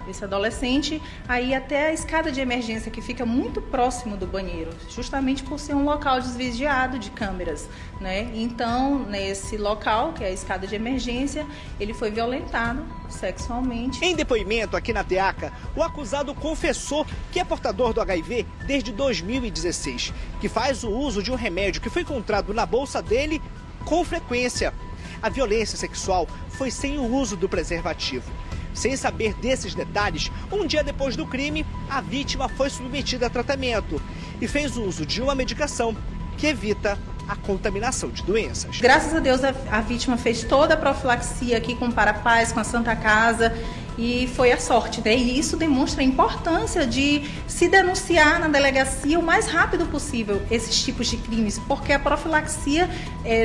esse adolescente a ir até a escada de emergência, que fica muito próximo do banheiro, justamente por ser um local desvigiado de câmeras, né? Então, nesse local, que é a escada de emergência, ele foi violentado sexualmente. Em depoimento aqui na Teaca, o acusado confessou que é portador do HIV desde 2016, que faz o uso de um remédio que foi encontrado na bolsa dele com frequência. A violência sexual foi sem o uso do preservativo. Sem saber desses detalhes, um dia depois do crime, a vítima foi submetida a tratamento e fez uso de uma medicação que evita a contaminação de doenças. Graças a Deus, a vítima fez toda a profilaxia aqui com o Parapaz, com a Santa Casa, e foi a sorte, né? E isso demonstra a importância de se denunciar na delegacia o mais rápido possível esses tipos de crimes, porque a profilaxia,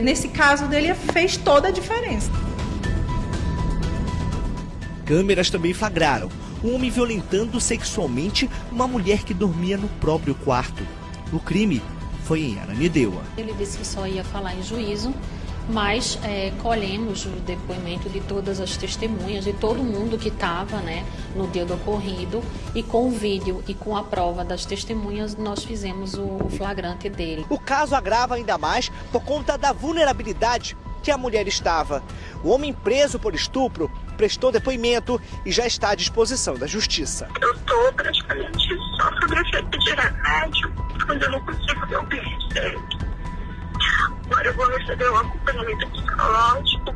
nesse caso dele, fez toda a diferença. Câmeras também flagraram um homem violentando sexualmente uma mulher que dormia no próprio quarto. O crime foi em Ananindeua. Ele disse que só ia falar em juízo, mas colhemos o depoimento de todas as testemunhas, de todo mundo que estava, né, no dia do ocorrido, e com o vídeo e com a prova das testemunhas nós fizemos o flagrante dele. O caso agrava ainda mais por conta da vulnerabilidade que a mulher estava. O homem preso por estupro prestou depoimento e já está à disposição da justiça. Eu estou praticamente só sobre efeito de remédio, quando eu não consigo ver o que recebe. Agora eu vou receber um acompanhamento psicológico.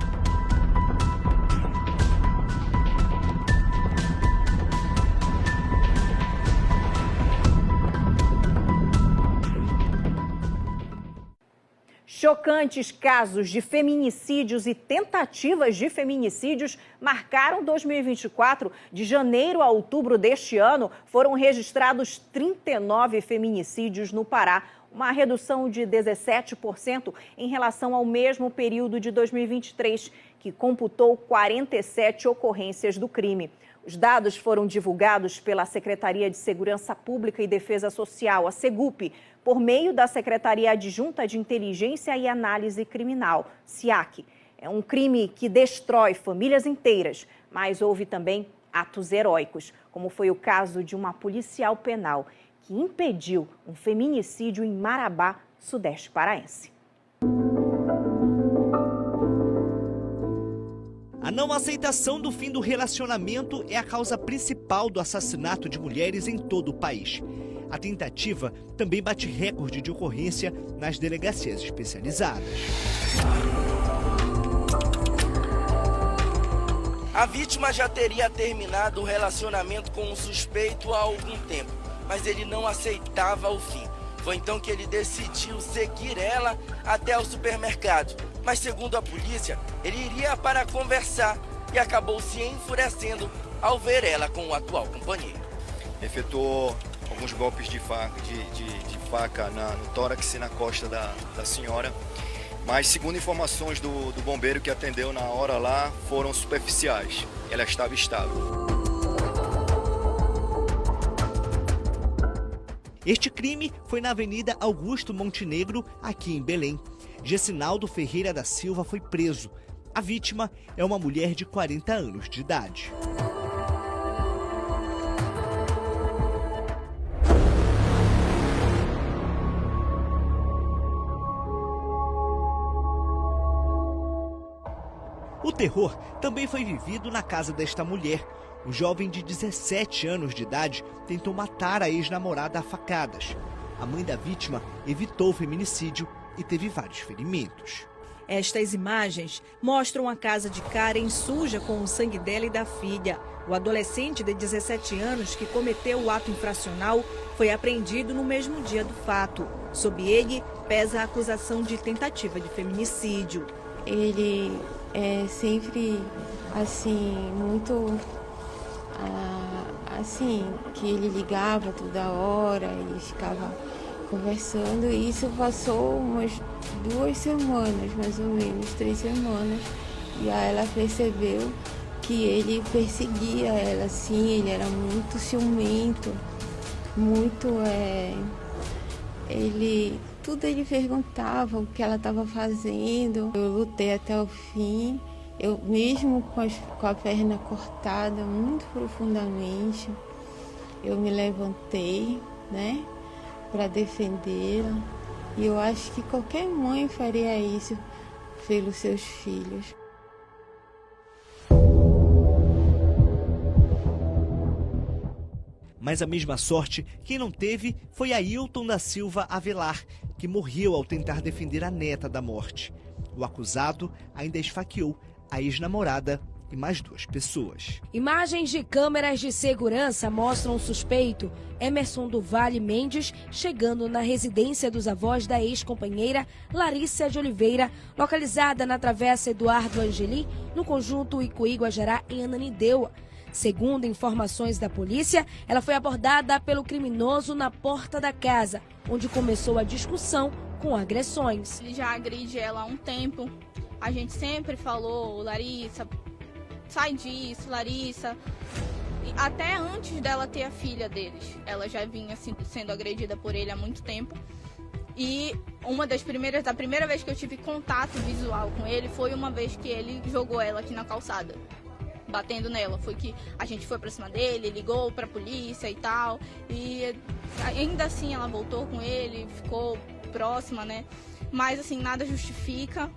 Chocantes casos de feminicídios e tentativas de feminicídios marcaram 2024. De janeiro a outubro deste ano, foram registrados 39 feminicídios no Pará, uma redução de 17% em relação ao mesmo período de 2023, que computou 47 ocorrências do crime. Os dados foram divulgados pela Secretaria de Segurança Pública e Defesa Social, a SEGUP, por meio da Secretaria Adjunta de Inteligência e Análise Criminal, SIAC. É um crime que destrói famílias inteiras, mas houve também atos heróicos, como foi o caso de uma policial penal que impediu um feminicídio em Marabá, sudeste paraense. A não aceitação do fim do relacionamento é a causa principal do assassinato de mulheres em todo o país. A tentativa também bate recorde de ocorrência nas delegacias especializadas. A vítima já teria terminado o relacionamento com o suspeito há algum tempo, mas ele não aceitava o fim. Foi então que ele decidiu seguir ela até o supermercado. Mas segundo a polícia, ele iria para conversar e acabou se enfurecendo ao ver ela com o atual companheiro. Efetuou alguns golpes de faca no tórax e na costa da senhora. Mas segundo informações do bombeiro que atendeu na hora lá, foram superficiais. Ela estava estável. Este crime foi na Avenida Augusto Montenegro, aqui em Belém. Gessinaldo Ferreira da Silva foi preso. A vítima é uma mulher de 40 anos de idade. O terror também foi vivido na casa desta mulher. O jovem de 17 anos de idade tentou matar a ex-namorada a facadas. A mãe da vítima evitou o feminicídio e teve vários ferimentos. Estas imagens mostram a casa de Karen suja com o sangue dela e da filha. O adolescente de 17 anos que cometeu o ato infracional foi apreendido no mesmo dia do fato. Sob ele, pesa a acusação de tentativa de feminicídio. Ele é sempre, assim, muito... assim, que ele ligava toda hora e ficava conversando, e isso passou umas 2 semanas, mais ou menos, 3 semanas. E aí ela percebeu que ele perseguia ela, sim, ele era muito ciumento, muito, tudo ele perguntava o que ela estava fazendo. Eu lutei até o fim, eu mesmo com a perna cortada muito profundamente, eu me levantei, né, para defendê-la. E eu acho que qualquer mãe faria isso pelos seus filhos. Mas a mesma sorte quem não teve foi Ailton da Silva Avelar, que morreu ao tentar defender a neta da morte. O acusado ainda esfaqueou a ex-namorada e mais 2 pessoas. Imagens de câmeras de segurança mostram o suspeito, Emerson do Vale Mendes, chegando na residência dos avós da ex-companheira Larissa de Oliveira, localizada na Travessa Eduardo Angelim, no conjunto Icuí-Guajará, em Ananindeua. Segundo informações da polícia, ela foi abordada pelo criminoso na porta da casa, onde começou a discussão com agressões. Ele já agride ela há um tempo. A gente sempre falou, Larissa, sai disso, Larissa. E até antes dela ter a filha deles, ela já vinha sendo agredida por ele há muito tempo. E a primeira vez que eu tive contato visual com ele foi uma vez que ele jogou ela aqui na calçada, batendo nela. Foi que a gente foi pra cima dele, ligou pra polícia e tal, e ainda assim ela voltou com ele, ficou próxima, né? Mas assim, nada justifica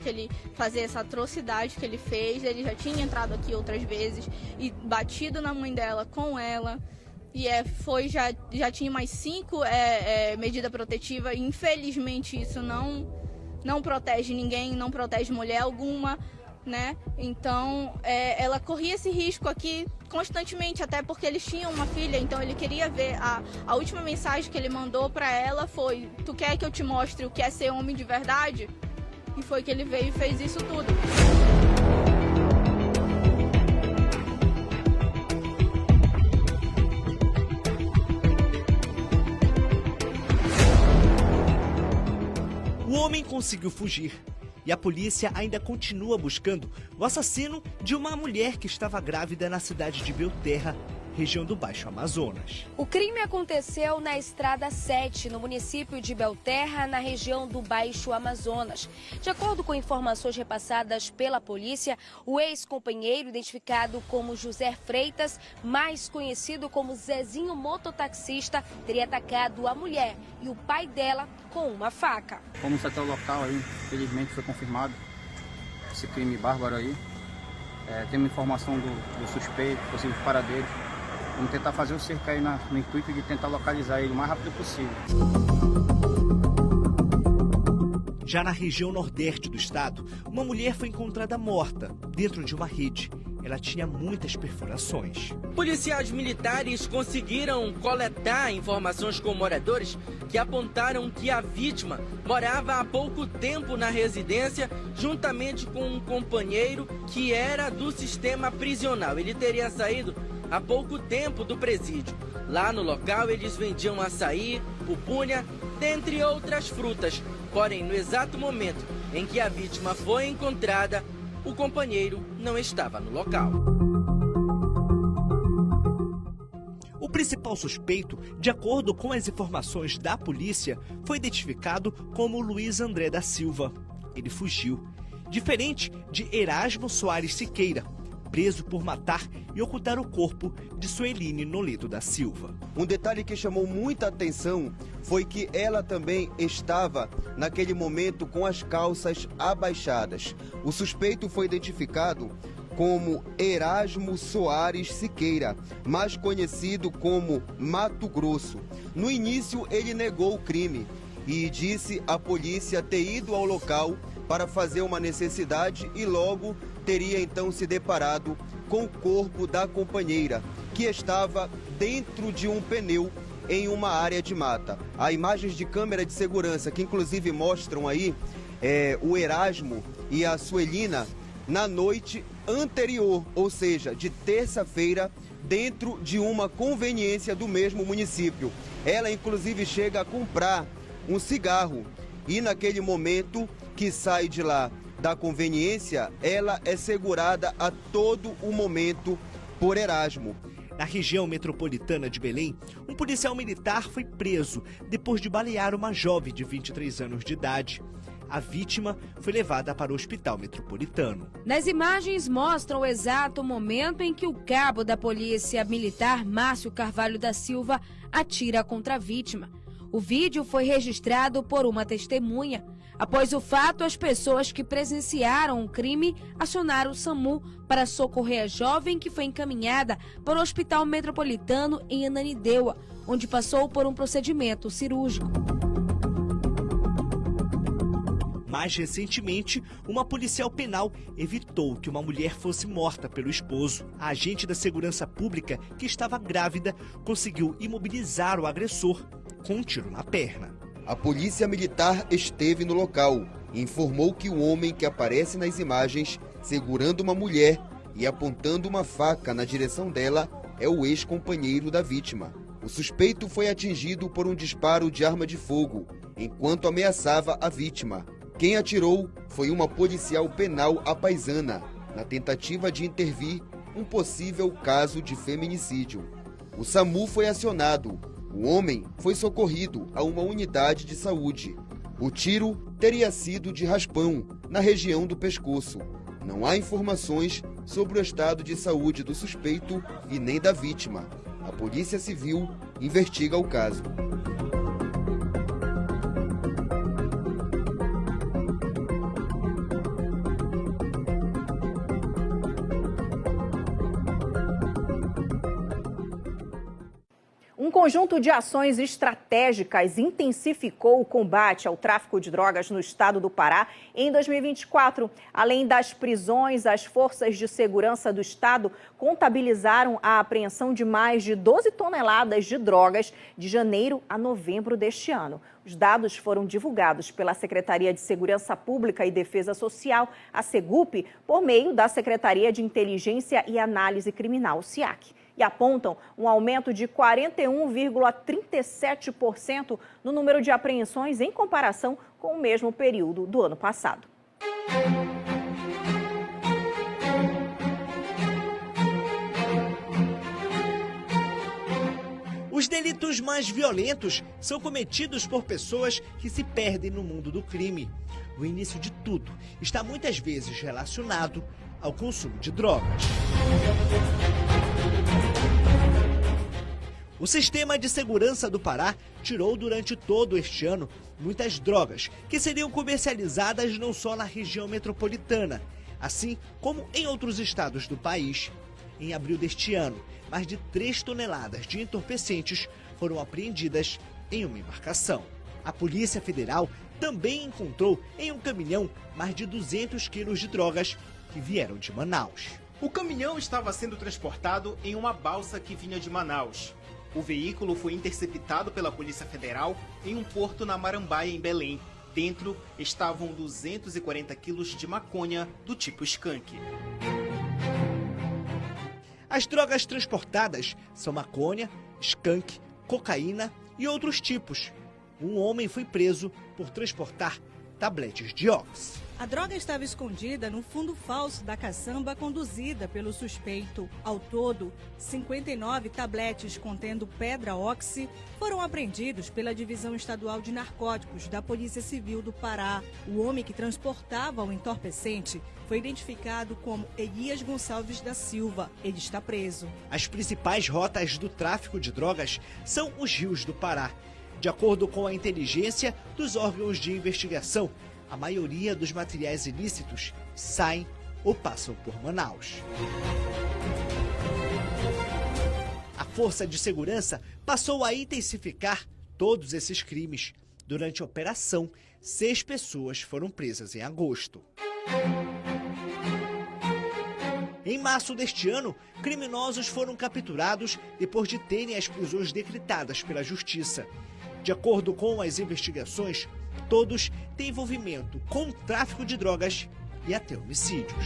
ele fazer essa atrocidade que ele fez. Ele já tinha entrado aqui outras vezes e batido na mãe dela com ela. E já tinha mais 5 medida protetiva, e infelizmente isso não protege ninguém, não protege mulher alguma, né? Então ela corria esse risco aqui constantemente, até porque eles tinham uma filha, então ele queria ver. A última mensagem que ele mandou para ela foi: tu quer que eu te mostre o que é ser homem de verdade? E foi que ele veio e fez isso tudo. O homem conseguiu fugir e a polícia ainda continua buscando o assassino de uma mulher que estava grávida na cidade de Belterra, região do Baixo Amazonas. O crime aconteceu na Estrada 7, no município de Belterra, na região do Baixo Amazonas. De acordo com informações repassadas pela polícia, o ex-companheiro, identificado como José Freitas, mais conhecido como Zezinho mototaxista, teria atacado a mulher e o pai dela com uma faca. Fomos até o local aí, felizmente foi confirmado esse crime bárbaro aí. Temos informação do suspeito, possível paradeiro. Vamos tentar fazer o cerco aí no intuito de tentar localizar ele o mais rápido possível. Já na região nordeste do estado, uma mulher foi encontrada morta dentro de uma rede. Ela tinha muitas perfurações. Policiais militares conseguiram coletar informações com moradores que apontaram que a vítima morava há pouco tempo na residência, juntamente com um companheiro que era do sistema prisional. Ele teria saído há pouco tempo do presídio. Lá no local eles vendiam açaí, pupunha, dentre outras frutas. Porém, no exato momento em que a vítima foi encontrada, o companheiro não estava no local. O principal suspeito, de acordo com as informações da polícia, foi identificado como Luiz André da Silva. Ele fugiu. Diferente de Erasmo Soares Siqueira, preso por matar e ocultar o corpo de Sueline Noledo da Silva. Um detalhe que chamou muita atenção foi que ela também estava, naquele momento, com as calças abaixadas. O suspeito foi identificado como Erasmo Soares Siqueira, mais conhecido como Mato Grosso. No início, ele negou o crime e disse à polícia ter ido ao local para fazer uma necessidade e logo teria então se deparado com o corpo da companheira, que estava dentro de um pneu em uma área de mata. Há imagens de câmera de segurança que inclusive mostram aí o Erasmo e a Suelina na noite anterior, ou seja, de terça-feira dentro de uma conveniência do mesmo município. Ela, inclusive, chega a comprar um cigarro e, naquele momento que sai de lá da conveniência, ela é segurada a todo o momento por Erasmo. Na região metropolitana de Belém, um policial militar foi preso depois de balear uma jovem de 23 anos de idade. A vítima foi levada para o hospital metropolitano. Nas imagens mostram o exato momento em que o cabo da polícia militar, Márcio Carvalho da Silva, atira contra a vítima. O vídeo foi registrado por uma testemunha. Após o fato, as pessoas que presenciaram o crime acionaram o SAMU para socorrer a jovem, que foi encaminhada para o Hospital Metropolitano em Ananindeua, onde passou por um procedimento cirúrgico. Mais recentemente, uma policial penal evitou que uma mulher fosse morta pelo esposo. A agente da segurança pública, que estava grávida, conseguiu imobilizar o agressor com um tiro na perna. A polícia militar esteve no local e informou que o homem que aparece nas imagens segurando uma mulher e apontando uma faca na direção dela é o ex-companheiro da vítima. O suspeito foi atingido por um disparo de arma de fogo enquanto ameaçava a vítima. Quem atirou foi uma policial penal apaisana, na tentativa de intervir um possível caso de feminicídio. O SAMU foi acionado. O homem foi socorrido a uma unidade de saúde. O tiro teria sido de raspão, na região do pescoço. Não há informações sobre o estado de saúde do suspeito e nem da vítima. A Polícia Civil investiga o caso. Um conjunto de ações estratégicas intensificou o combate ao tráfico de drogas no estado do Pará em 2024. Além das prisões, as forças de segurança do estado contabilizaram a apreensão de mais de 12 toneladas de drogas de janeiro a novembro deste ano. Os dados foram divulgados pela Secretaria de Segurança Pública e Defesa Social, a SEGUP, por meio da Secretaria de Inteligência e Análise Criminal, o SIAC. E apontam um aumento de 41,37% no número de apreensões em comparação com o mesmo período do ano passado. Os delitos mais violentos são cometidos por pessoas que se perdem no mundo do crime. O início de tudo está muitas vezes relacionado ao consumo de drogas. O Sistema de Segurança do Pará tirou durante todo este ano muitas drogas que seriam comercializadas não só na região metropolitana, assim como em outros estados do país. Em abril deste ano, mais de 3 toneladas de entorpecentes foram apreendidas em uma embarcação. A Polícia Federal também encontrou em um caminhão mais de 200 quilos de drogas que vieram de Manaus. O caminhão estava sendo transportado em uma balsa que vinha de Manaus. O veículo foi interceptado pela Polícia Federal em um porto na Marambaia, em Belém. Dentro estavam 240 quilos de maconha do tipo skunk. As drogas transportadas são maconha, skunk, cocaína e outros tipos. Um homem foi preso por transportar tabletes de ox. A droga estava escondida no fundo falso da caçamba conduzida pelo suspeito. Ao todo, 59 tabletes contendo pedra oxi foram apreendidos pela Divisão Estadual de Narcóticos da Polícia Civil do Pará. O homem que transportava o entorpecente foi identificado como Elias Gonçalves da Silva. Ele está preso. As principais rotas do tráfico de drogas são os rios do Pará. De acordo com a inteligência dos órgãos de investigação, a maioria dos materiais ilícitos saem ou passam por Manaus. A Força de Segurança passou a intensificar todos esses crimes. Durante a operação, 6 pessoas foram presas em agosto. Em março deste ano, criminosos foram capturados depois de terem as prisões decretadas pela Justiça. De acordo com as investigações, todos têm envolvimento com o tráfico de drogas e até homicídios.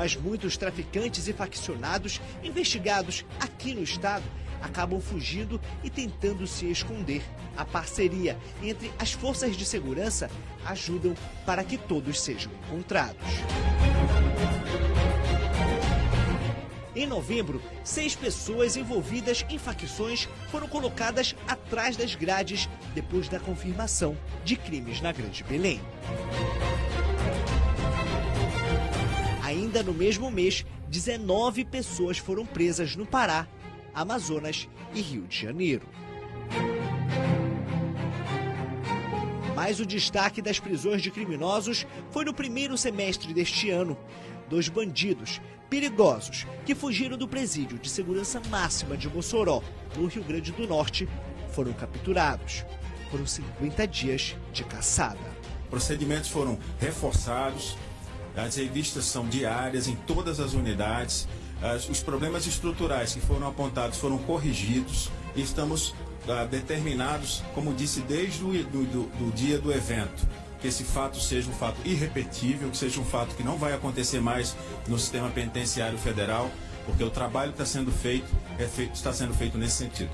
Mas muitos traficantes e faccionados investigados aqui no estado acabam fugindo e tentando se esconder. A parceria entre as forças de segurança ajudam para que todos sejam encontrados. Em novembro, 6 pessoas envolvidas em facções foram colocadas atrás das grades depois da confirmação de crimes na Grande Belém. Ainda no mesmo mês, 19 pessoas foram presas no Pará, Amazonas e Rio de Janeiro. Mas o destaque das prisões de criminosos foi no primeiro semestre deste ano. 2 bandidos perigosos que fugiram do presídio de segurança máxima de Mossoró, no Rio Grande do Norte, foram capturados. Foram 50 dias de caçada. Procedimentos foram reforçados, as revistas são diárias em todas as unidades, os problemas estruturais que foram apontados foram corrigidos e estamos determinados, como disse desde o dia do evento, que esse fato seja um fato irrepetível, que seja um fato que não vai acontecer mais no sistema penitenciário federal, porque o trabalho está sendo feito nesse sentido.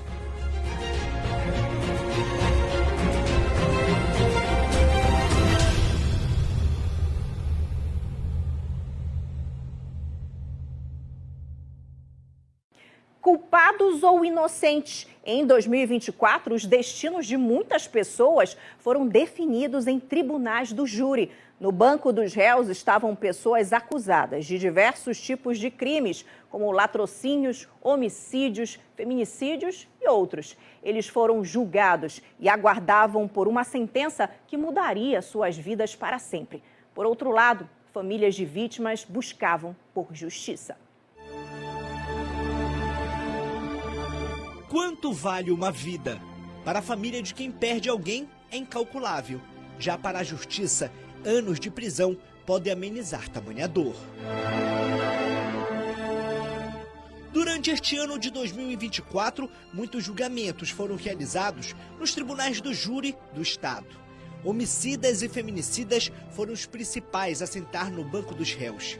Culpados ou inocentes? Em 2024, os destinos de muitas pessoas foram definidos em tribunais do júri. No banco dos réus estavam pessoas acusadas de diversos tipos de crimes, como latrocínios, homicídios, feminicídios e outros. Eles foram julgados e aguardavam por uma sentença que mudaria suas vidas para sempre. Por outro lado, famílias de vítimas buscavam por justiça. Quanto vale uma vida? Para a família de quem perde alguém, é incalculável. Já para a justiça, anos de prisão podem amenizar tamanha dor. Durante este ano de 2024, muitos julgamentos foram realizados nos tribunais do júri do Estado. Homicidas e feminicidas foram os principais a sentar no banco dos réus.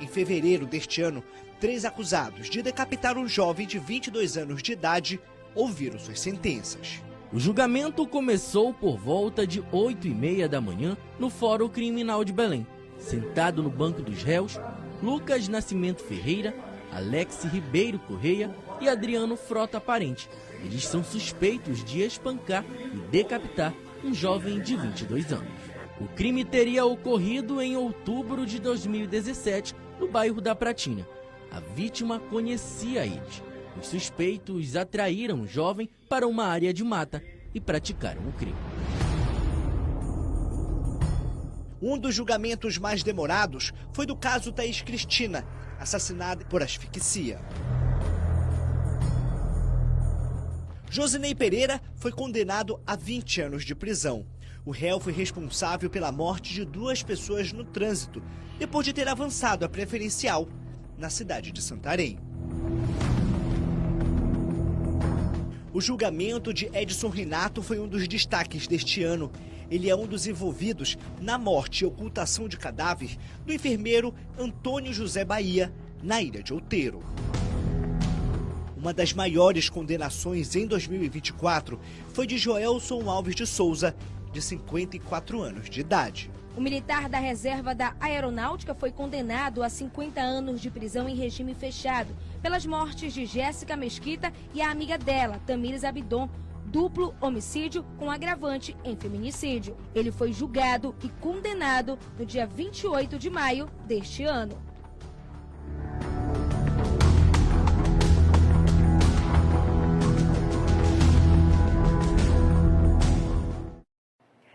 Em fevereiro deste ano, 3 acusados de decapitar um jovem de 22 anos de idade ouviram suas sentenças. O julgamento começou por volta de 8h30 da manhã no Fórum Criminal de Belém. Sentado no banco dos réus, Lucas Nascimento Ferreira, Alex Ribeiro Correia e Adriano Frota Parente. Eles são suspeitos de espancar e decapitar um jovem de 22 anos. O crime teria ocorrido em outubro de 2017, no bairro da Pratinha. A vítima conhecia eles. Os suspeitos atraíram o jovem para uma área de mata e praticaram o crime. Um dos julgamentos mais demorados foi do caso Thaís Cristina, assassinada por asfixia. Josinei Pereira foi condenado a 20 anos de prisão. O réu foi responsável pela morte de 2 pessoas no trânsito, depois de ter avançado a preferencial na cidade de Santarém. O julgamento de Edson Renato foi um dos destaques deste ano. Ele é um dos envolvidos na morte e ocultação de cadáver do enfermeiro Antônio José Bahia, na Ilha de Outeiro. Uma das maiores condenações em 2024 foi de Joelson Alves de Souza, de 54 anos de idade. O militar da reserva da Aeronáutica foi condenado a 50 anos de prisão em regime fechado pelas mortes de Jéssica Mesquita e a amiga dela, Tamires Abidon, duplo homicídio com agravante em feminicídio. Ele foi julgado e condenado no dia 28 de maio deste ano.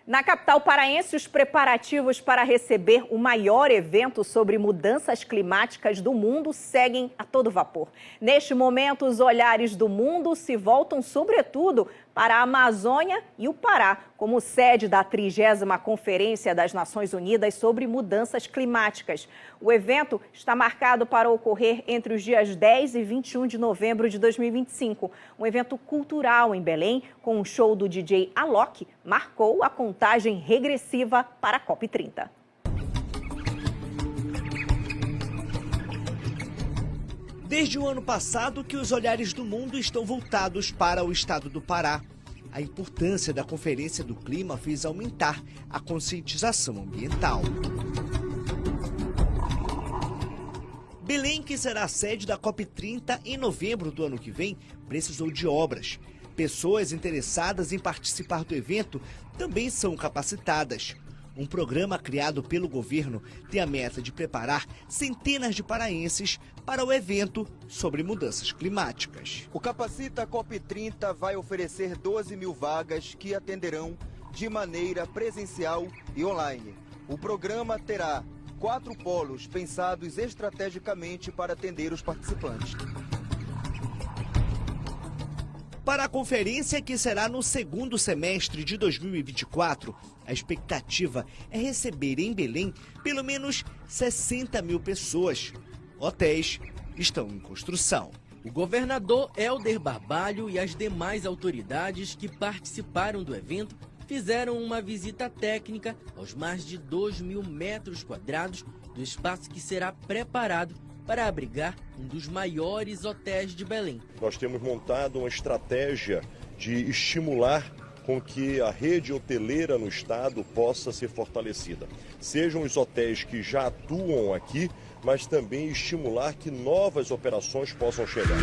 Na capital paraense, os preparativos para receber o maior evento sobre mudanças climáticas do mundo seguem a todo vapor. Neste momento, os olhares do mundo se voltam, sobretudo, para a Amazônia e o Pará, como sede da 30ª Conferência das Nações Unidas sobre Mudanças Climáticas. O evento está marcado para ocorrer entre os dias 10 e 21 de novembro de 2025. Um evento cultural em Belém, com um show do DJ Alok, marcou a contagem regressiva para a COP30. Desde o ano passado que os olhares do mundo estão voltados para o estado do Pará. A importância da Conferência do Clima fez aumentar a conscientização ambiental. Belém, que será a sede da COP30 em novembro do ano que vem, precisou de obras. Pessoas interessadas em participar do evento também são capacitadas. Um programa criado pelo governo tem a meta de preparar centenas de paraenses para o evento sobre mudanças climáticas. O Capacita COP30 vai oferecer 12 mil vagas que atenderão de maneira presencial e online. O programa terá 4 polos pensados estrategicamente para atender os participantes. Para a conferência, que será no segundo semestre de 2024, a expectativa é receber em Belém pelo menos 60 mil pessoas. Hotéis estão em construção. O governador Helder Barbalho e as demais autoridades que participaram do evento fizeram uma visita técnica aos mais de 2 mil metros quadrados do espaço que será preparado para abrigar um dos maiores hotéis de Belém. Nós temos montado uma estratégia de estimular com que a rede hoteleira no estado possa ser fortalecida. Sejam os hotéis que já atuam aqui, mas também estimular que novas operações possam chegar.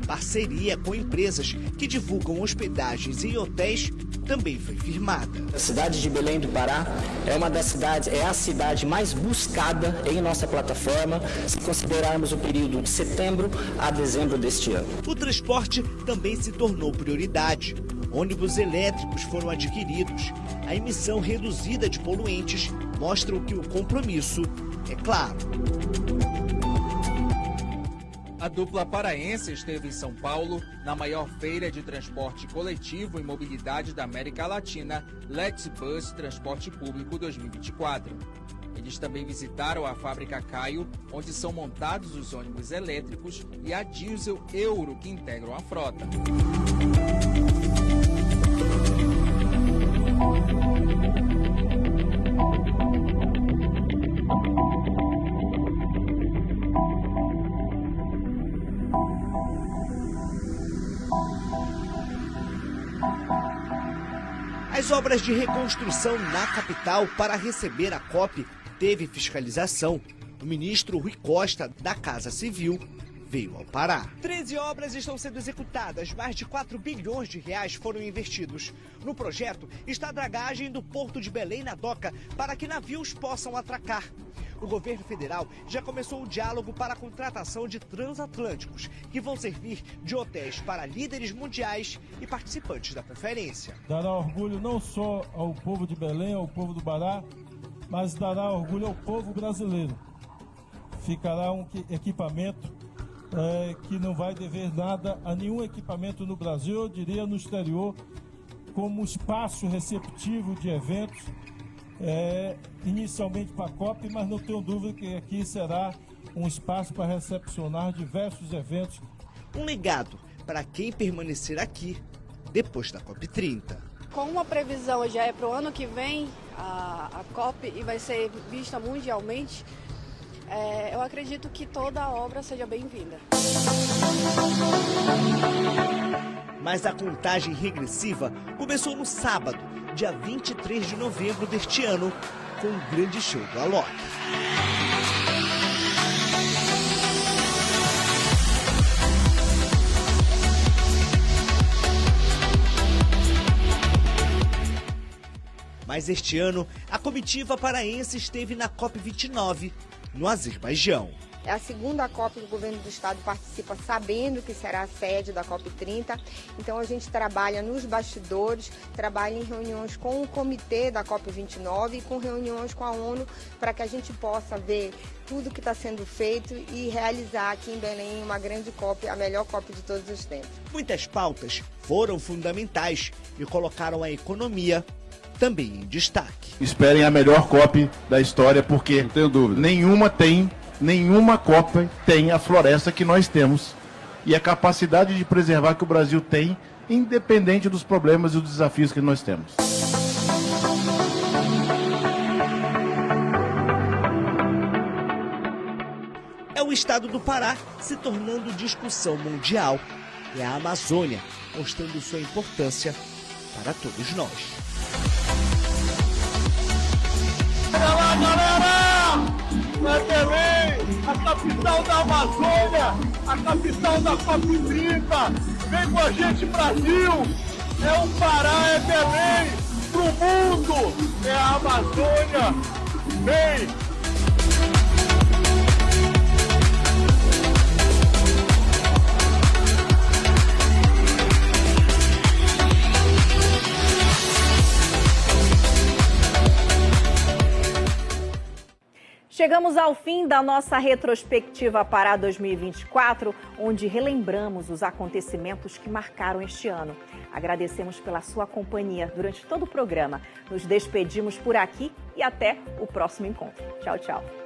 Parceria com empresas que divulgam hospedagens em hotéis também foi firmada. A cidade de Belém do Pará é a cidade mais buscada em nossa plataforma, se considerarmos o período de setembro a dezembro deste ano. O transporte também se tornou prioridade. Ônibus elétricos foram adquiridos. A emissão reduzida de poluentes mostra que o compromisso é claro. A dupla paraense esteve em São Paulo, na maior feira de transporte coletivo e mobilidade da América Latina, Let's Bus Transporte Público 2024. Eles também visitaram a fábrica Caio, onde são montados os ônibus elétricos, e a Diesel Euro, que integram a frota. As obras de reconstrução na capital para receber a COP teve fiscalização. O ministro Rui Costa, da Casa Civil, veio ao Pará. 13 obras estão sendo executadas, mais de 4 bilhões de reais foram investidos. No projeto está a dragagem do Porto de Belém na Doca para que navios possam atracar. O governo federal já começou o diálogo para a contratação de transatlânticos, que vão servir de hotéis para líderes mundiais e participantes da conferência. Dará orgulho não só ao povo de Belém, ao povo do Pará, mas dará orgulho ao povo brasileiro. Ficará um equipamento que não vai dever nada a nenhum equipamento no Brasil, eu diria no exterior, como espaço receptivo de eventos, inicialmente para a COP, mas não tenho dúvida que aqui será um espaço para recepcionar diversos eventos. Um legado para quem permanecer aqui depois da COP30. Com uma previsão já para o ano que vem, a COP e vai ser vista mundialmente, eu acredito que toda a obra seja bem-vinda. Mas a contagem regressiva começou no sábado, dia 23 de novembro deste ano, com um grande show do Alok. Mas este ano, a comitiva paraense esteve na COP29, no Azerbaijão. É a segunda COP que o governo do estado participa sabendo que será a sede da COP30. Então a gente trabalha nos bastidores, trabalha em reuniões com o comitê da COP29 e com reuniões com a ONU para que a gente possa ver tudo que está sendo feito e realizar aqui em Belém uma grande COP, a melhor COP de todos os tempos. Muitas pautas foram fundamentais e colocaram a economia também em destaque. Esperem a melhor COP da história, porque não tenho dúvida, nenhuma COP tem a floresta que nós temos e a capacidade de preservar que o Brasil tem, independente dos problemas e dos desafios que nós temos. estado do Pará se tornando discussão mundial e a Amazônia mostrando sua importância para todos nós. Olha lá, galera! É Belém, a capital da Amazônia, a capital da COP30. Vem com a gente, Brasil! É o Pará, é Belém! Pro mundo! É a Amazônia! Vem! Chegamos ao fim da nossa retrospectiva Pará 2024, onde relembramos os acontecimentos que marcaram este ano. Agradecemos pela sua companhia durante todo o programa. Nos despedimos por aqui e até o próximo encontro. Tchau, tchau.